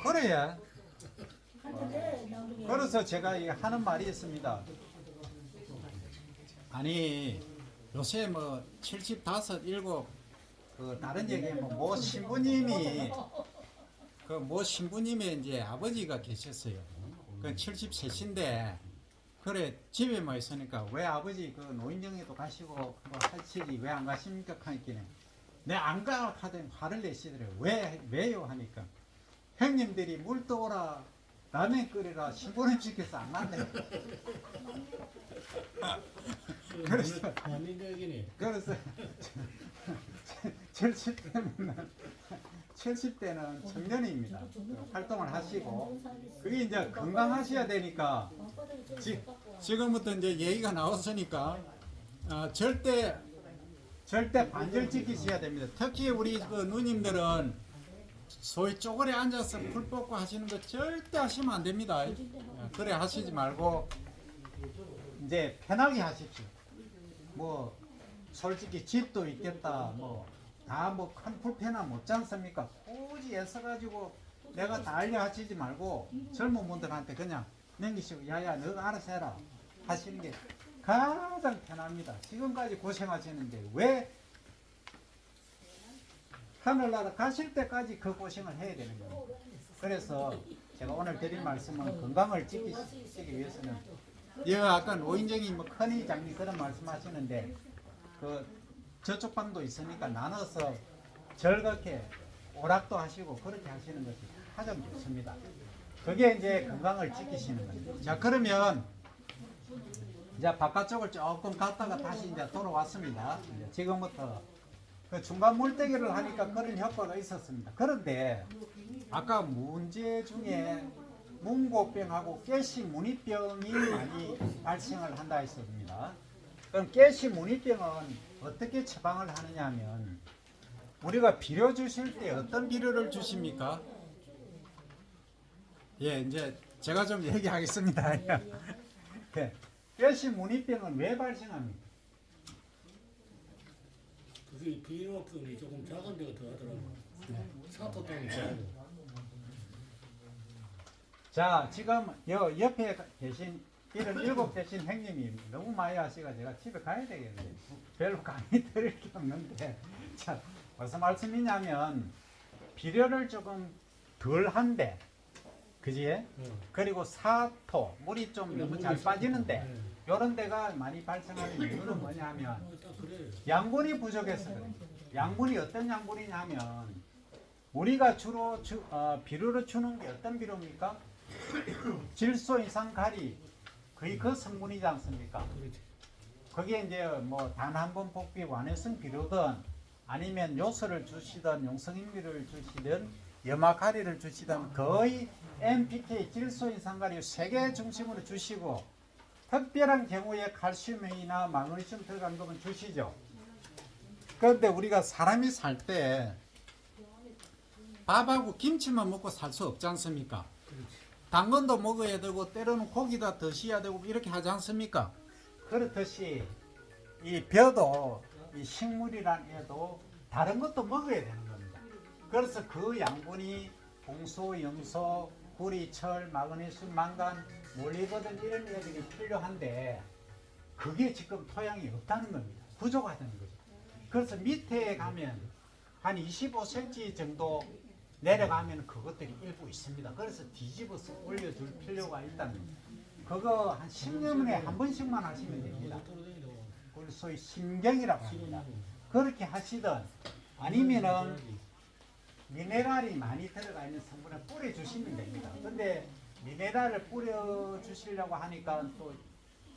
그래야. 한테 나중에. 그래서 제가 이 하는 말이 있습니다. 아니 요새 뭐 75, 7 그 다른 얘기하면 뭐 신부님이 그 뭐 신부님의 이제 아버지가 계셨어요. 그 73인데 그래 집에만 있으니까 왜 아버지 그 노인정에도 가시고 뭐 하시지 왜 안 가십니까 하니까 내 안 가 하더니 화를 내시더래요. 왜요 하니까 형님들이 물 떠오라 라면 끓이라 신부님 시켜서 안 간대. 그래서 만민적이네. 그래서 70대는 청년입니다. 활동을 하시고 그게 이제 건강하셔야 되니까 지금부터 이제 얘기가 나왔으니까 절대 반절 지키셔야 됩니다. 특히 우리 그 누님들은 소위 쪼그려 앉아서 풀 뽑고 하시는 거 절대 하시면 안 됩니다. 그래 하시지 말고 이제 편하게 하십시오. 뭐 솔직히 집도 있겠다. 뭐 다 뭐 큰 불편함 없지 않습니까? 굳이 애써가지고 내가 다 알려 하시지 말고 젊은 분들한테 그냥 넘기시고 야야 너가 알아서 해라 하시는 게 가장 편합니다. 지금까지 고생하시는데 왜 하늘나라 가실 때까지 그 고생을 해야 되는 겁니다. 그래서 제가 오늘 드린 말씀은 건강을 지키기 위해서는 아까 노인정이 뭐 큰이 장님 그런 말씀하시는데 그 저쪽 방도 있으니까 나눠서 즐겁게 오락도 하시고 그렇게 하시는 것이 가장 좋습니다. 그게 이제 건강을 지키시는 겁니다. 자 그러면 이제 바깥쪽을 조금 갔다가 다시 이제 돌아왔습니다. 이제 지금부터 그 중간 물떼기를 하니까 그런 효과가 있었습니다. 그런데 아까 문제 중에 문고병하고 깨시무늬병이 많이 발생을 한다 했습니다. 그럼 깨시무늬병은 어떻게 처방을 하느냐 하면 우리가 비료 주실 때 어떤 비료를 주십니까? 예, 이제 제가 좀 얘기하겠습니다. 예, 깨시무늬병은 왜 발생합니까? 그게 비료품이 조금 작은 데가 더 하더라고. 사토 땅이 좋아하고. 자, 지금 옆에 계신 77 되신 형님이 너무 많이 하시가 제가 집에 가야 되겠는데 별로 강의 드릴 게 없는데 자, 무슨 말씀이냐면 비료를 조금 덜 한데 그지? 그리고 사토 물이 좀 너무 잘 빠지는데 요런 데가 많이 발생하는 이유는 뭐냐면 딱 그래. 양분이 부족해서 그래요. 양분이 어떤 양분이냐면 우리가 주로 비료를 주는 게 어떤 비료입니까? 질소 이상 가리 거의 그 성분이지 않습니까? 거기에 이제 뭐 단 한 번 복비 완화성 비료든 아니면 요소를 주시든 용성인비를 주시든 염화가리를 주시든 거의 NPK 질소 이상 가리 3개 중심으로 주시고 특별한 경우에 칼슘이나 마그네슘 들어간 거면 주시죠. 그런데 우리가 사람이 살 때 밥하고 김치만 먹고 살 수 없지 않습니까? 당근도 먹어야 되고 때로는 고기도 드셔야 되고 이렇게 하지 않습니까? 그렇듯이 이 벼도 이 식물이란 애도 다른 것도 먹어야 되는 겁니다. 그래서 그 양분이 홍소, 염소, 구리, 철, 마그네슘, 망간, 몰리거든 이런 애들이 필요한데 그게 지금 토양이 없다는 겁니다. 부족하다는 거죠. 그래서 밑에 가면 한 25cm 정도 내려가면 그것들이 일부 있습니다. 그래서 뒤집어서 올려줄 필요가 있다는 겁니다. 그거 한 10년에 한 번씩만 하시면 됩니다. 그걸 소위 심경이라고 합니다. 그렇게 하시든 아니면은 미네랄이 많이 들어가 있는 성분을 뿌려주시면 됩니다. 근데 미네랄을 뿌려주시려고 하니까 또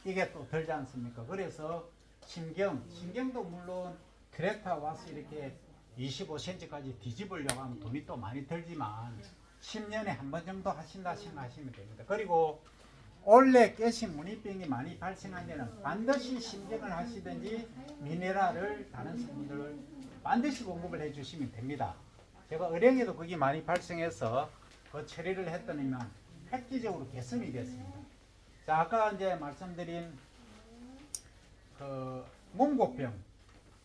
이게 또 들지 않습니까? 그래서 심경도 물론 트랙터 와서 이렇게 25cm까지 뒤집으려고 하면 돈이 또 많이 들지만 10년에 한 번 정도 하신다 생각하시면 됩니다. 그리고 원래 깨신 무늬병이 많이 발생한 데는 반드시 심경을 하시든지 미네랄을 다른 성분들을 반드시 공급을 해주시면 됩니다. 제가 의령에도 그게 많이 발생해서 그 처리를 했더니만 획기적으로 개선이 됐습니다. 자, 아까 이제 말씀드린 그 몽고병,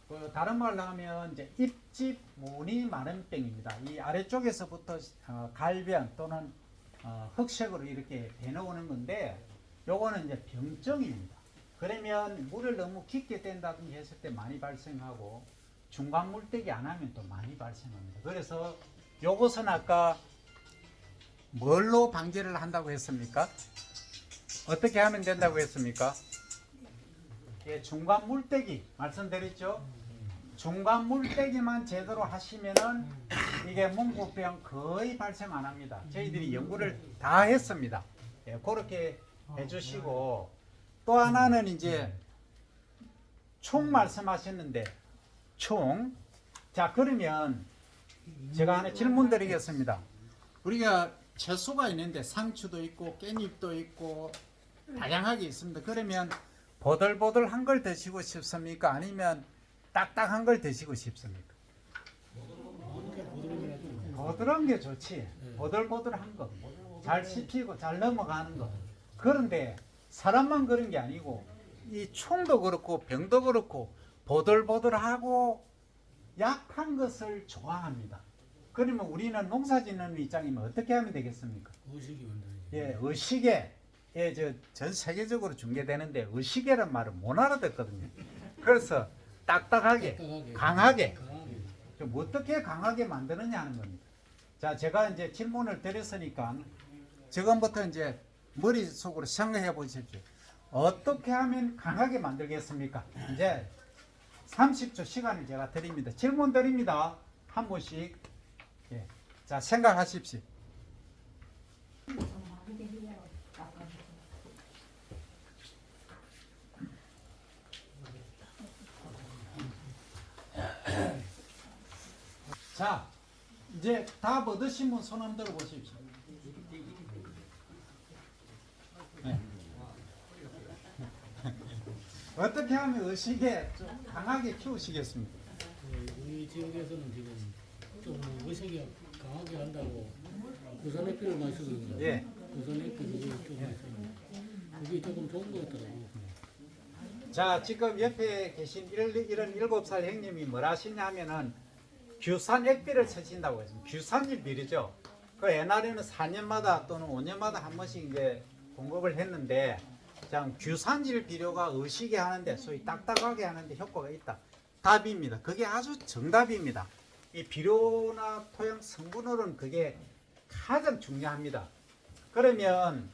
그 다른 말로 하면 이제 입집 무늬 마른병입니다. 이 아래쪽에서부터 갈변 또는 흑색으로 이렇게 배나오는 건데, 요거는 이제 병증입니다. 그러면 물을 너무 깊게 뗀다든지 했을 때 많이 발생하고 중간 물떼기 안 하면 또 많이 발생합니다. 그래서 요것은 아까 뭘로 방지를 한다고 했습니까? 어떻게 하면 된다고 했습니까? 예, 중간 물떼기 말씀드렸죠? 중간 물떼기만 제대로 하시면은 이게 몽고병 거의 발생 안 합니다. 저희들이 연구를 다 했습니다. 예, 그렇게 해주시고, 또 하나는 이제 총 말씀하셨는데 총. 자, 그러면 제가 하나 질문 드리겠습니다. 우리가 채소가 있는데 상추도 있고 깻잎도 있고 다양하게 있습니다. 그러면 보들보들한 걸 드시고 싶습니까? 아니면 딱딱한 걸 드시고 싶습니까? 보들한 게 좋지. 보들보들한 거. 잘 씹히고 잘 넘어가는 거. 그런데 사람만 그런 게 아니고 이 총도 그렇고 병도 그렇고 보들보들하고 약한 것을 좋아합니다. 그러면 우리는 농사 짓는 입장이면 어떻게 하면 되겠습니까? 의식이 원단이죠. 예, 의식에 전 세계적으로 중계되는데 의식이란 말을 못 알아듣거든요. 그래서 딱딱하게, 강하게 좀 어떻게 강하게 만드느냐 하는 겁니다. 자, 제가 이제 질문을 드렸으니까 지금부터 이제 머릿속으로 생각해 보십시오. 어떻게 하면 강하게 만들겠습니까? 이제 30초 시간을 제가 드립니다. 질문 드립니다. 한 분씩. 예. 자, 생각하십시오. 자, 이제 다 얻으신 분 손 한번 들어 보십시오. 네. 어떻게 하면 의식에 좀 강하게 키우시겠습니까? 우리 지역에서는 지금 좀 의식이 강하게 한다고 부산액비를 많이 쓰거든요. 예. 부산액비를 좀 많이 쓰는데 그게 조금 좋은 것 같더라고요. 자, 지금 옆에 계신 이런 7살 형님이 뭐라 하시냐 하면은 규산 액비를 쓰신다고 했습니다. 규산일 비료죠. 그 옛날에는 4년마다 또는 5년마다 한 번씩 이제 공급을 했는데, 자, 규산질 비료가 의식에 하는데, 소위 딱딱하게 하는데 효과가 있다. 답입니다. 그게 아주 정답입니다. 이 비료나 토양 성분으로는 그게 가장 중요합니다. 그러면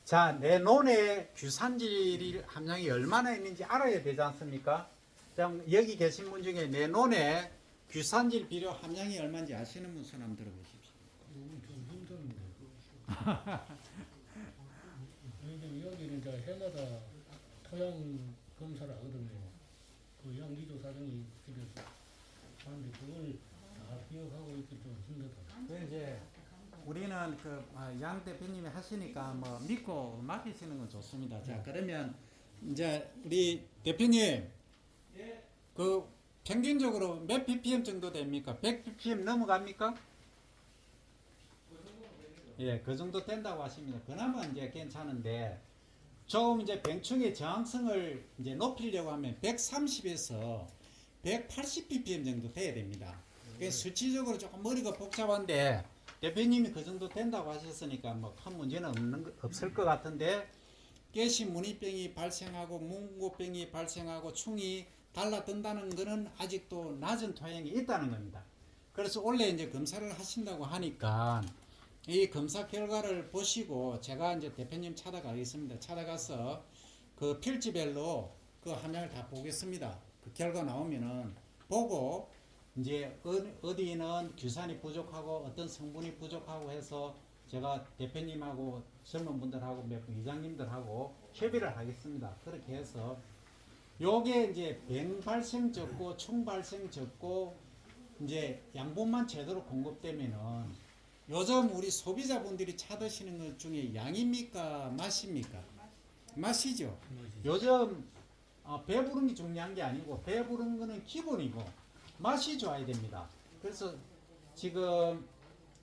자, 내 논에 규산질 함량이 얼마나 있는지 알아야 되지 않습니까? 자, 여기 계신 분 중에 내 논에 규산질 비료 함량이 얼마인지 아시는 분 손 한번 들어보십시오. 좀 힘듭니다. 여기는 이제 해마다 토양 검사를 하거든요. 그 양기조 사장이 집에서 하는데 그걸 다 기억하고 있기 좀 힘들다. 그 이제 우리는 그 양 대표님이 하시니까 뭐 믿고 맡기시는 건 좋습니다. 자, 그러면 이제 우리 대표님, 그 평균적으로 몇 ppm 정도 됩니까? 100 ppm 넘어갑니까? 예, 그 정도 된다고 하십니다. 그나마 이제 괜찮은데, 좀 이제 병충의 저항성을 이제 높이려고 하면 130에서 180 ppm 정도 돼야 됩니다. 그래서 수치적으로 조금 머리가 복잡한데, 대표님이 그 정도 된다고 하셨으니까 뭐 큰 문제는 없을 것 같은데, 가시 무늬병이 발생하고 몽고병이 발생하고 충이 달라든다는 것은 아직도 낮은 토양이 있다는 겁니다. 그래서 원래 이제 검사를 하신다고 하니까 이 검사 결과를 보시고 제가 이제 대표님 찾아가겠습니다. 찾아가서 그 필지별로 그 화면을 다 보겠습니다. 그 결과 나오면은 보고 이제 어디는 규산이 부족하고 어떤 성분이 부족하고 해서 제가 대표님하고 젊은 분들하고 몇 분 이장님들하고 협의를 하겠습니다. 그렇게 해서 요게 이제 병 발생 적고 충 발생 적고 이제 양분만 제대로 공급되면은 요즘 우리 소비자분들이 찾으시는 것 중에 양입니까 맛입니까? 맛이죠. 요즘 배부른 게 중요한 게 아니고 배부른 거는 기본이고 맛이 좋아야 됩니다. 그래서 지금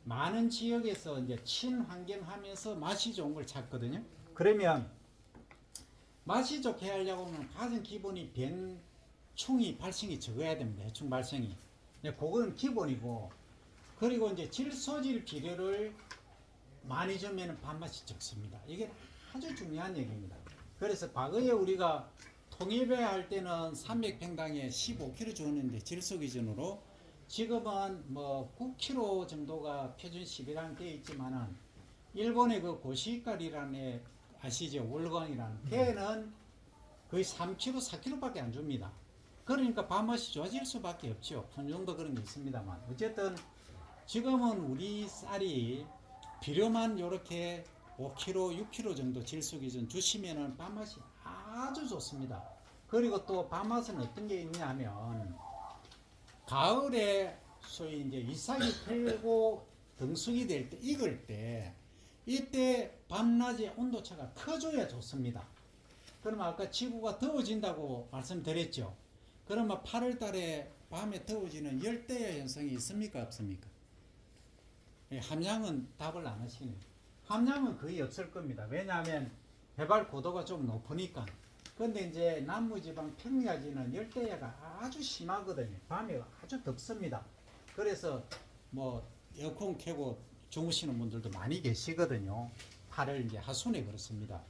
많은 지역에서 이제 친환경 하면서 맛이 좋은 걸 찾거든요. 그러면 맛이 좋게 하려고 하면 가장 기본이 병충이 발생이 적어야 됩니다. 해충 발생이. 그건 기본이고, 그리고 이제 질소질 비료를 많이 주면 밥맛이 적습니다. 이게 아주 중요한 얘기입니다. 그래서 과거에 우리가 통일배 할 때는 300평당에 15kg 줬는데 질소 기준으로 지금은 뭐 9kg 정도가 표준 11랑 되어 있지만은 일본의 그 고시가리라는 애 아시죠? 월광이라는 걔는 거의 3kg, 4kg밖에 안 줍니다. 그러니까 밥맛이 좋아질 수밖에 없죠. 어느 정도 그런 게 있습니다만 어쨌든 지금은 우리 쌀이 비료만 이렇게 5kg, 6kg 정도 질소 기준 주시면은 밥맛이 아주 좋습니다. 그리고 또 밥맛은 어떤 게 있냐면 가을에 소위 이제 이삭이 펴고 등숙이 될 때 익을 때 이때 밤낮의 온도차가 커져야 좋습니다. 그러면 아까 지구가 더워진다고 말씀드렸죠. 그러면 8월 달에 밤에 더워지는 열대야 현상이 있습니까 없습니까? 함양은 답을 안 하시네요. 함양은 거의 없을 겁니다. 왜냐하면 해발 고도가 좀 높으니까. 근데 이제 남부지방 평야지는 열대야가 아주 심하거든요. 밤에 아주 덥습니다. 그래서 뭐 에어컨 켜고 주무시는 분들도 많이 계시거든요. 8월 이제 하순에 그렇습니다.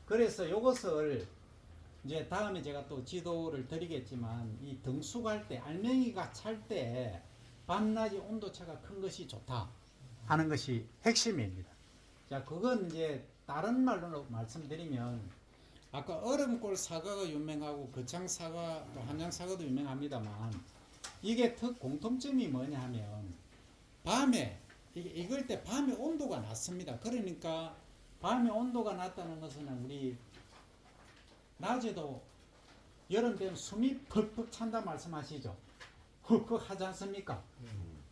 그래서 이것을 이제 다음에 제가 또 지도를 드리겠지만 이 등수갈 때 알맹이가 찰 때 밤낮이 온도차가 큰 것이 좋다 하는 것이 핵심입니다. 자, 그건 이제 다른 말로 말씀드리면 아까 얼음골 사과가 유명하고 거창 사과 또 함양 사과도 유명합니다만 이게 공통점이 뭐냐 하면 밤에 익을 때 밤에 온도가 낮습니다. 그러니까 밤에 온도가 낮다는 것은 우리 낮에도 여름 되면 숨이 펄펄 찬다 말씀하시죠. 헐컥 하지 않습니까?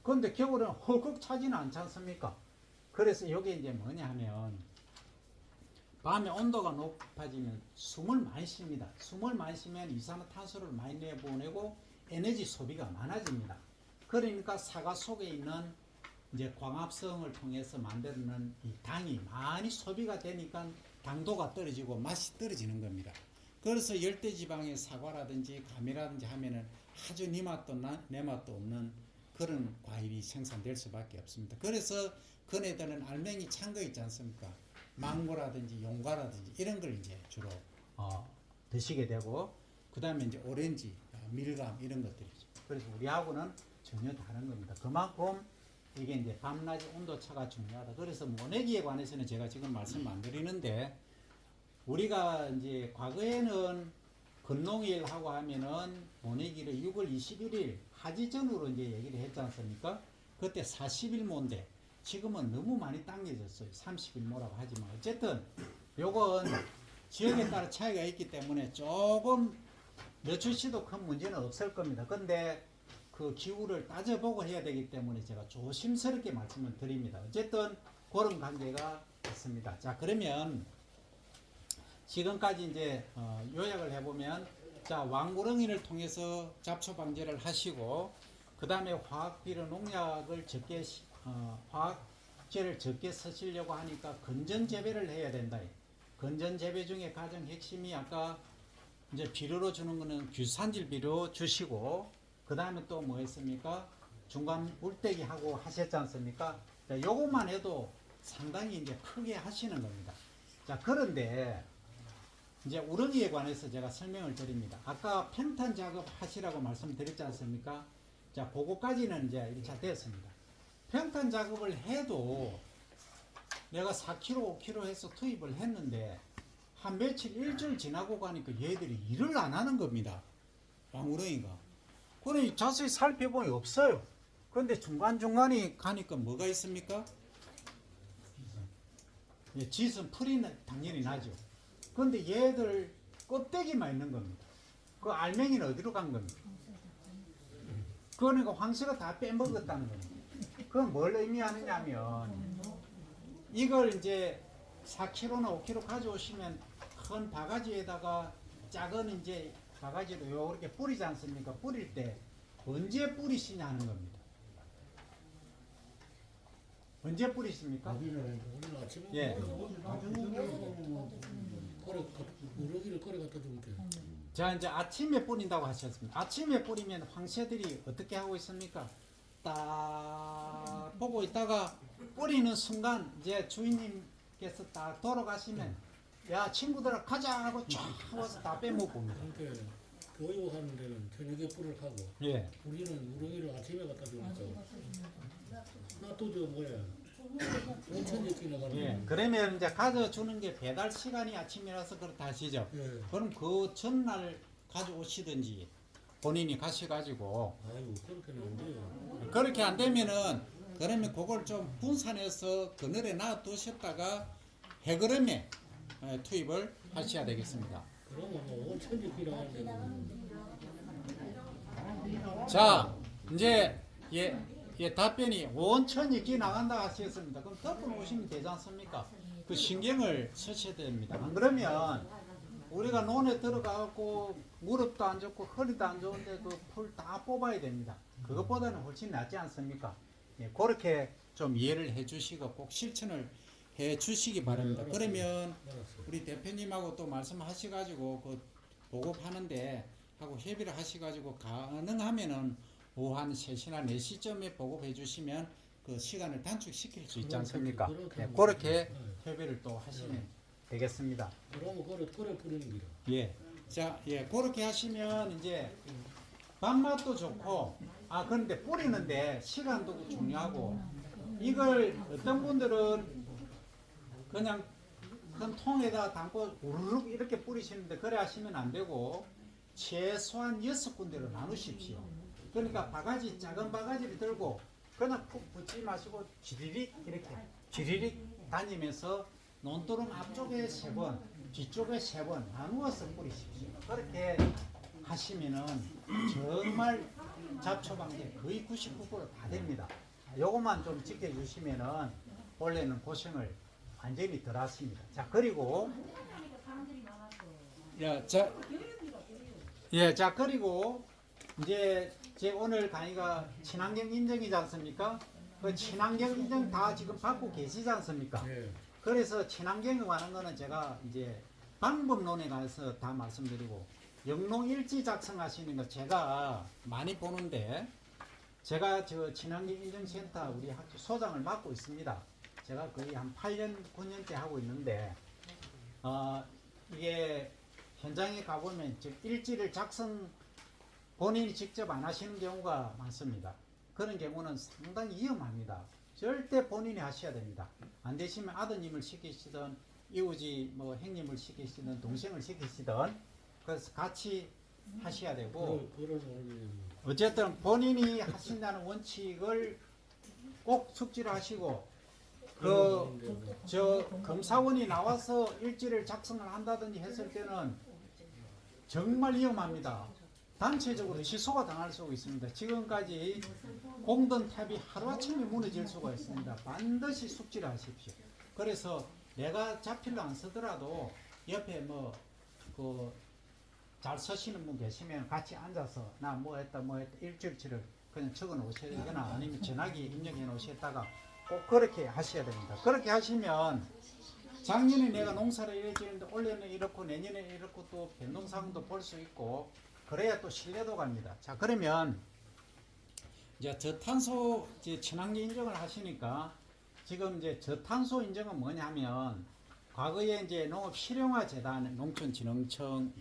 그런데 겨울에는 헐컥 차지는 않지 않습니까? 그래서 이게 이제 뭐냐 하면 밤에 온도가 높아지면 숨을 많이 쉽니다. 숨을 많이 쉬면 이산화탄소를 많이 내보내고 에너지 소비가 많아집니다. 그러니까 사과 속에 있는 이제 광합성을 통해서 만드는 이 당이 많이 소비가 되니까 당도가 떨어지고 맛이 떨어지는 겁니다. 그래서 열대지방의 사과라든지 감이라든지 하면은 아주 네 맛도 내 맛도 없는 그런 과일이 생산될 수밖에 없습니다. 그래서 그네들은 알맹이 찬 거 있지 않습니까? 망고라든지 용과라든지 이런 걸 이제 주로 드시게 되고, 그 다음에 이제 오렌지, 밀감 이런 것들이죠. 그래서 우리하고는 전혀 다른 겁니다. 그만큼 이게 이제 밤낮 온도 차가 중요하다. 그래서 모내기에 관해서는 제가 지금 말씀 안 드리는데, 우리가 이제 과거에는 건농일 하고 하면은 모내기를 6월 21일 하지전으로 이제 얘기를 했지 않습니까? 그때 40일모인데 지금은 너무 많이 당겨졌어요. 30일모라고 하지만 어쨌든 요건 지역에 따라 차이가 있기 때문에 조금 며칠치도 큰 문제는 없을 겁니다. 근데 그 기후를 따져보고 해야 되기 때문에 제가 조심스럽게 말씀을 드립니다. 어쨌든 그런 관계가 있습니다. 자, 그러면 지금까지 이제 요약을 해보면, 자, 왕구렁이를 통해서 잡초 방제를 하시고, 그 다음에 화학비료 농약을 적게 화학제를 적게 쓰시려고 하니까 건전 재배를 해야 된다. 건전 재배 중에 가장 핵심이 아까 이제 비료로 주는 거는 규산질 비료 주시고, 그 다음에 또 뭐 했습니까? 중간 물대기 하고 하셨지 않습니까? 자, 요것만 해도 상당히 이제 크게 하시는 겁니다. 자, 그런데 이제 우렁이에 관해서 제가 설명을 드립니다. 아까 평탄 작업 하시라고 말씀드렸지 않습니까? 자, 그거까지는 이제 1차 됐습니다. 평탄 작업을 해도 내가 4kg, 5kg 해서 투입을 했는데 한 며칠 일주일 지나고 가니까 얘들이 일을 안 하는 겁니다. 왕우렁이가. 그러니 자세히 살펴보니 없어요. 그런데 중간중간에 가니까 뭐가 있습니까? 예, 짖은 풀이 당연히 나죠. 그런데 얘들 껍데기만 있는 겁니다. 그 알맹이는 어디로 간 겁니까? 그러니까 황새가 다 빼먹었다는 겁니다. 그건 뭘 의미하느냐면 이걸 이제 4kg나 5kg 가져오시면 큰 바가지에다가 작은 이제 바가지로 요렇게 뿌리지 않습니까? 뿌릴 때 언제 뿌리시냐 하는 겁니다. 언제 뿌리십니까? 우리는 아침에 예. 우럭이를 꺼내 갖다 주면 돼. 자, 이제 아침에 뿌린다고 하셨습니다. 아침에 뿌리면 황새들이 어떻게 하고 있습니까? 딱 보고 있다가 뿌리는 순간 이제 주인님께서 딱 돌아가시면 야 친구들아 가자 하고 쫙 와서 다 빼먹습니다. 그러니까 교육하는 데는 저녁에 뿔을 하고 예. 우리는 우럭이를 아침에 갖다 주니까 나또 저 뭐야 온천 느끼 나가는 예. 그러면 이제 가져주는 게 배달 시간이 아침이라서 그렇다 하시죠. 예. 그럼 그 전날 가져오시든지 본인이 가셔가지고 아이고 그렇게는 안 돼요. 그렇게 안 되면은 그러면 그걸 좀 분산해서 그늘에 놔두셨다가 해그름에 투입을 하셔야 되겠습니다. 그러면 뭐 온천 느끼 나가는 데는 자, 이제 답변이 온천이 기 나간다 하셨습니다. 그럼 덮어 놓으시면 되지 않습니까? 그 신경을 쓰셔야 됩니다. 안 그러면 우리가 논에 들어가고 무릎도 안 좋고 허리도 안 좋은데 그 풀 다 뽑아야 됩니다. 그것보다는 훨씬 낫지 않습니까? 예, 그렇게 좀 이해를 해 주시고 꼭 실천을 해 주시기 바랍니다. 그러면 우리 대표님하고 또 말씀하셔가지고 그 보급하는데 하고 협의를 하셔가지고 가능하면은 오후 한 3시나 4시쯤에 보급해 주시면 그 시간을 단축시킬 수 있지 않습니까? 예, 그렇게 협의를 또 하시면 되겠습니다. 그러면 그걸 뿌리는 길이야. 예. 자, 예, 그렇게 하시면 이제 밥맛도 좋고, 그런데 뿌리는데 시간도 중요하고, 이걸 어떤 분들은 그냥 큰 통에다 담고 우르륵 이렇게 뿌리시는데 그래 하시면 안 되고, 최소한 6군데로 나누십시오. 그러니까 바가지, 작은 바가지를 들고 그냥 푹 붙지 마시고 지리릭 다니면서 논두렁 앞쪽에 3번, 뒤쪽에 3번 나누어서 뿌리십시오. 그렇게 하시면은 정말 잡초 방제 거의 99%다 됩니다. 요것만 좀 지켜주시면은 원래는 고생을 완전히 덜 하십니다. 자, 그리고 자, 그리고 이제 제 오늘 강의가 친환경 인증이지 않습니까? 그 친환경 인증 다 지금 받고 계시지 않습니까? 예. 그래서 친환경에 관한 거는 제가 이제 방법론에 관해서 다 말씀드리고 영농일지 작성하시는 거 제가 많이 보는데 제가 저 친환경 인증센터 우리 학교 소장을 맡고 있습니다. 제가 거의 한 8년, 9년째 하고 있는데 이게 현장에 가보면 일지를 본인이 직접 안 하시는 경우가 많습니다. 그런 경우는 상당히 위험합니다. 절대 본인이 하셔야 됩니다. 안 되시면 아드님을 시키시든 이웃이 뭐 형님을 시키시든 동생을 시키시든 그래서 같이 하셔야 되고 어쨌든 본인이 하신다는 원칙을 꼭 숙지를 하시고 검사원이 나와서 일지를 작성을 한다든지 했을 때는 정말 위험합니다. 단체적으로 취소가 당할 수가 있습니다. 지금까지 공던 탑이 하루아침에 무너질 수가 있습니다. 반드시 숙지를 하십시오. 그래서 내가 자필로 안 쓰더라도 옆에 잘 쓰시는 분 계시면 같이 앉아서 나 뭐 했다 일주일치를 그냥 적어 놓으셔야 되거나 아니면 전화기 입력해 놓으셨다가 꼭 그렇게 하셔야 됩니다. 그렇게 하시면 작년에 내가 농사를 이래 지는데 올해는 이렇고 내년에 이렇고 또 변동사항도 볼 수 있고 그래야 또 신뢰도 갑니다. 자, 그러면 이제 저탄소 친환경 인증을 하시니까 지금 이제 저탄소 인증은 뭐냐면 과거에 이제 농업실용화재단 농촌진흥청으로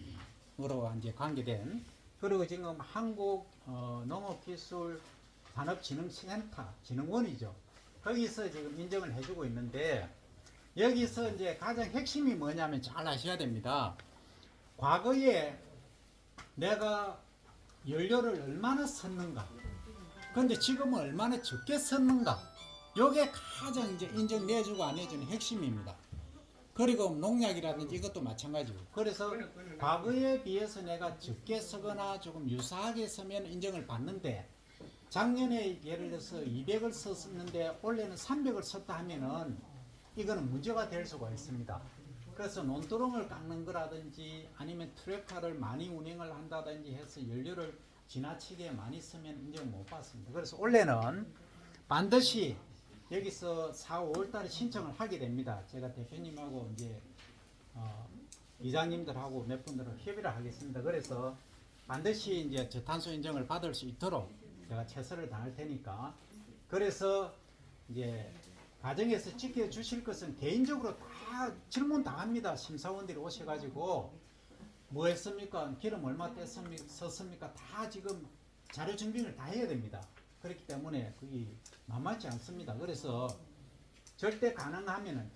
이제 관계된 그리고 지금 한국 농업기술산업진흥센터 진흥원이죠. 거기서 지금 인증을 해주고 있는데 여기서 이제 가장 핵심이 뭐냐면 잘 아셔야 됩니다. 과거에 내가 연료를 얼마나 썼는가, 근데 지금은 얼마나 적게 썼는가, 요게 가장 이제 인정 내주고 안 내주는 핵심입니다. 그리고 농약이라든지 이것도 마찬가지고. 그래서 과거에 비해서 내가 적게 쓰거나 조금 유사하게 쓰면 인정을 받는데, 작년에 예를 들어서 200을 썼는데 올해는 300을 썼다 하면은 이거는 문제가 될 수가 있습니다. 그래서 논두렁을 깎는 거라든지 아니면 트랙터를 많이 운행을 한다든지 해서 연료를 지나치게 많이 쓰면 인정 못 받습니다. 그래서 올해는 반드시 여기서 4, 5월 달에 신청을 하게 됩니다. 제가 대표님하고 이제 이장님들하고 몇 분들은 협의를 하겠습니다. 그래서 반드시 이제 저탄소 인정을 받을 수 있도록 제가 최선을 다할 테니까, 그래서 이제 과정에서 지켜주실 것은 개인적으로 다 질문 다 합니다. 심사원들이 오셔가지고 뭐 했습니까? 기름 얼마 썼습니까? 다 지금 자료 증빙을 다 해야 됩니다. 그렇기 때문에 그게 만만치 않습니다. 그래서 절대 가능하면은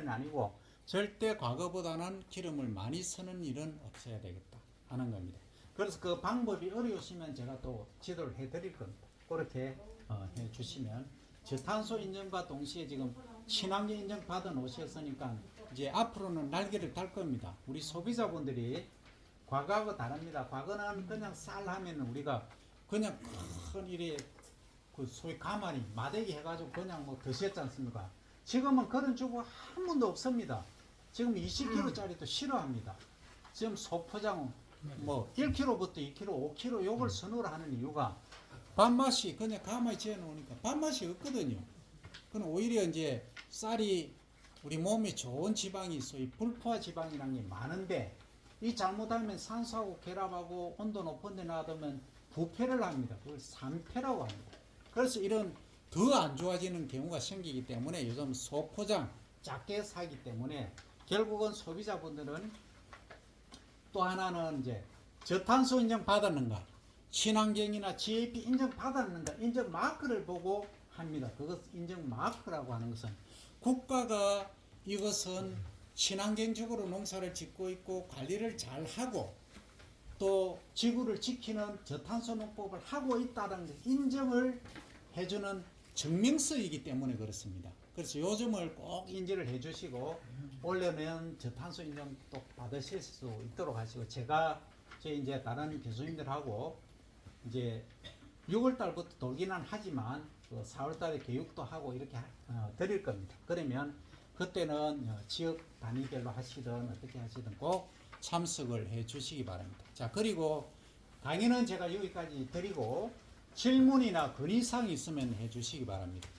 아니고 절대 과거보다는 기름을 많이 쓰는 일은 없어야 되겠다 하는 겁니다. 그래서 그 방법이 어려우시면 제가 또 지도를 해드릴 겁니다. 그렇게 해주시면 저탄소 인증과 동시에 지금 친환경 인증 받아 놓으셨으니까 이제 앞으로는 날개를 달 겁니다. 우리 소비자분들이 과거하고 다릅니다. 과거는 그냥 쌀 하면 우리가 그냥 큰 일에 그 소위 가마니 마대기 해가지고 그냥 뭐 드셨지 않습니까? 지금은 그런 주부 한 분도 없습니다. 지금 20kg짜리도 싫어합니다. 지금 소포장 뭐 1kg부터 2kg, 5kg 요걸 선호를 하는 이유가 밥맛이 그냥 가만히 지어 놓으니까 밥맛이 없거든요. 그럼 오히려 이제 쌀이 우리 몸에 좋은 지방이 소위 불포화 지방이라는 게 많은데, 이 잘못하면 산소하고 결합하고 온도 높은 데 놔두면 부패를 합니다. 그걸 산패라고 합니다. 그래서 이런 더 안 좋아지는 경우가 생기기 때문에 요즘 소포장 작게 사기 때문에 결국은 소비자분들은 또 하나는 이제 저탄소 인증 받았는가, 친환경이나 GAP 인증 받았는가, 인증 마크를 보고 합니다. 그것 인증 마크라고 하는 것은 국가가 이것은 친환경적으로 농사를 짓고 있고 관리를 잘 하고 또 지구를 지키는 저탄소 농법을 하고 있다는 인정을 해주는 증명서이기 때문에 그렇습니다. 그래서 요즘을 꼭 인지를 해주시고 올해는 저탄소 인정 또 받으실 수 있도록 하시고, 제가 이제 다른 교수님들하고 이제 6월 달부터 돌기는 하지만 그 4월 달에 교육도 하고 이렇게 드릴 겁니다. 그러면 그때는 지역 단위별로 하시든 어떻게 하시든 꼭 참석을 해 주시기 바랍니다. 자, 그리고 강의는 제가 여기까지 드리고 질문이나 건의사항이 있으면 해 주시기 바랍니다.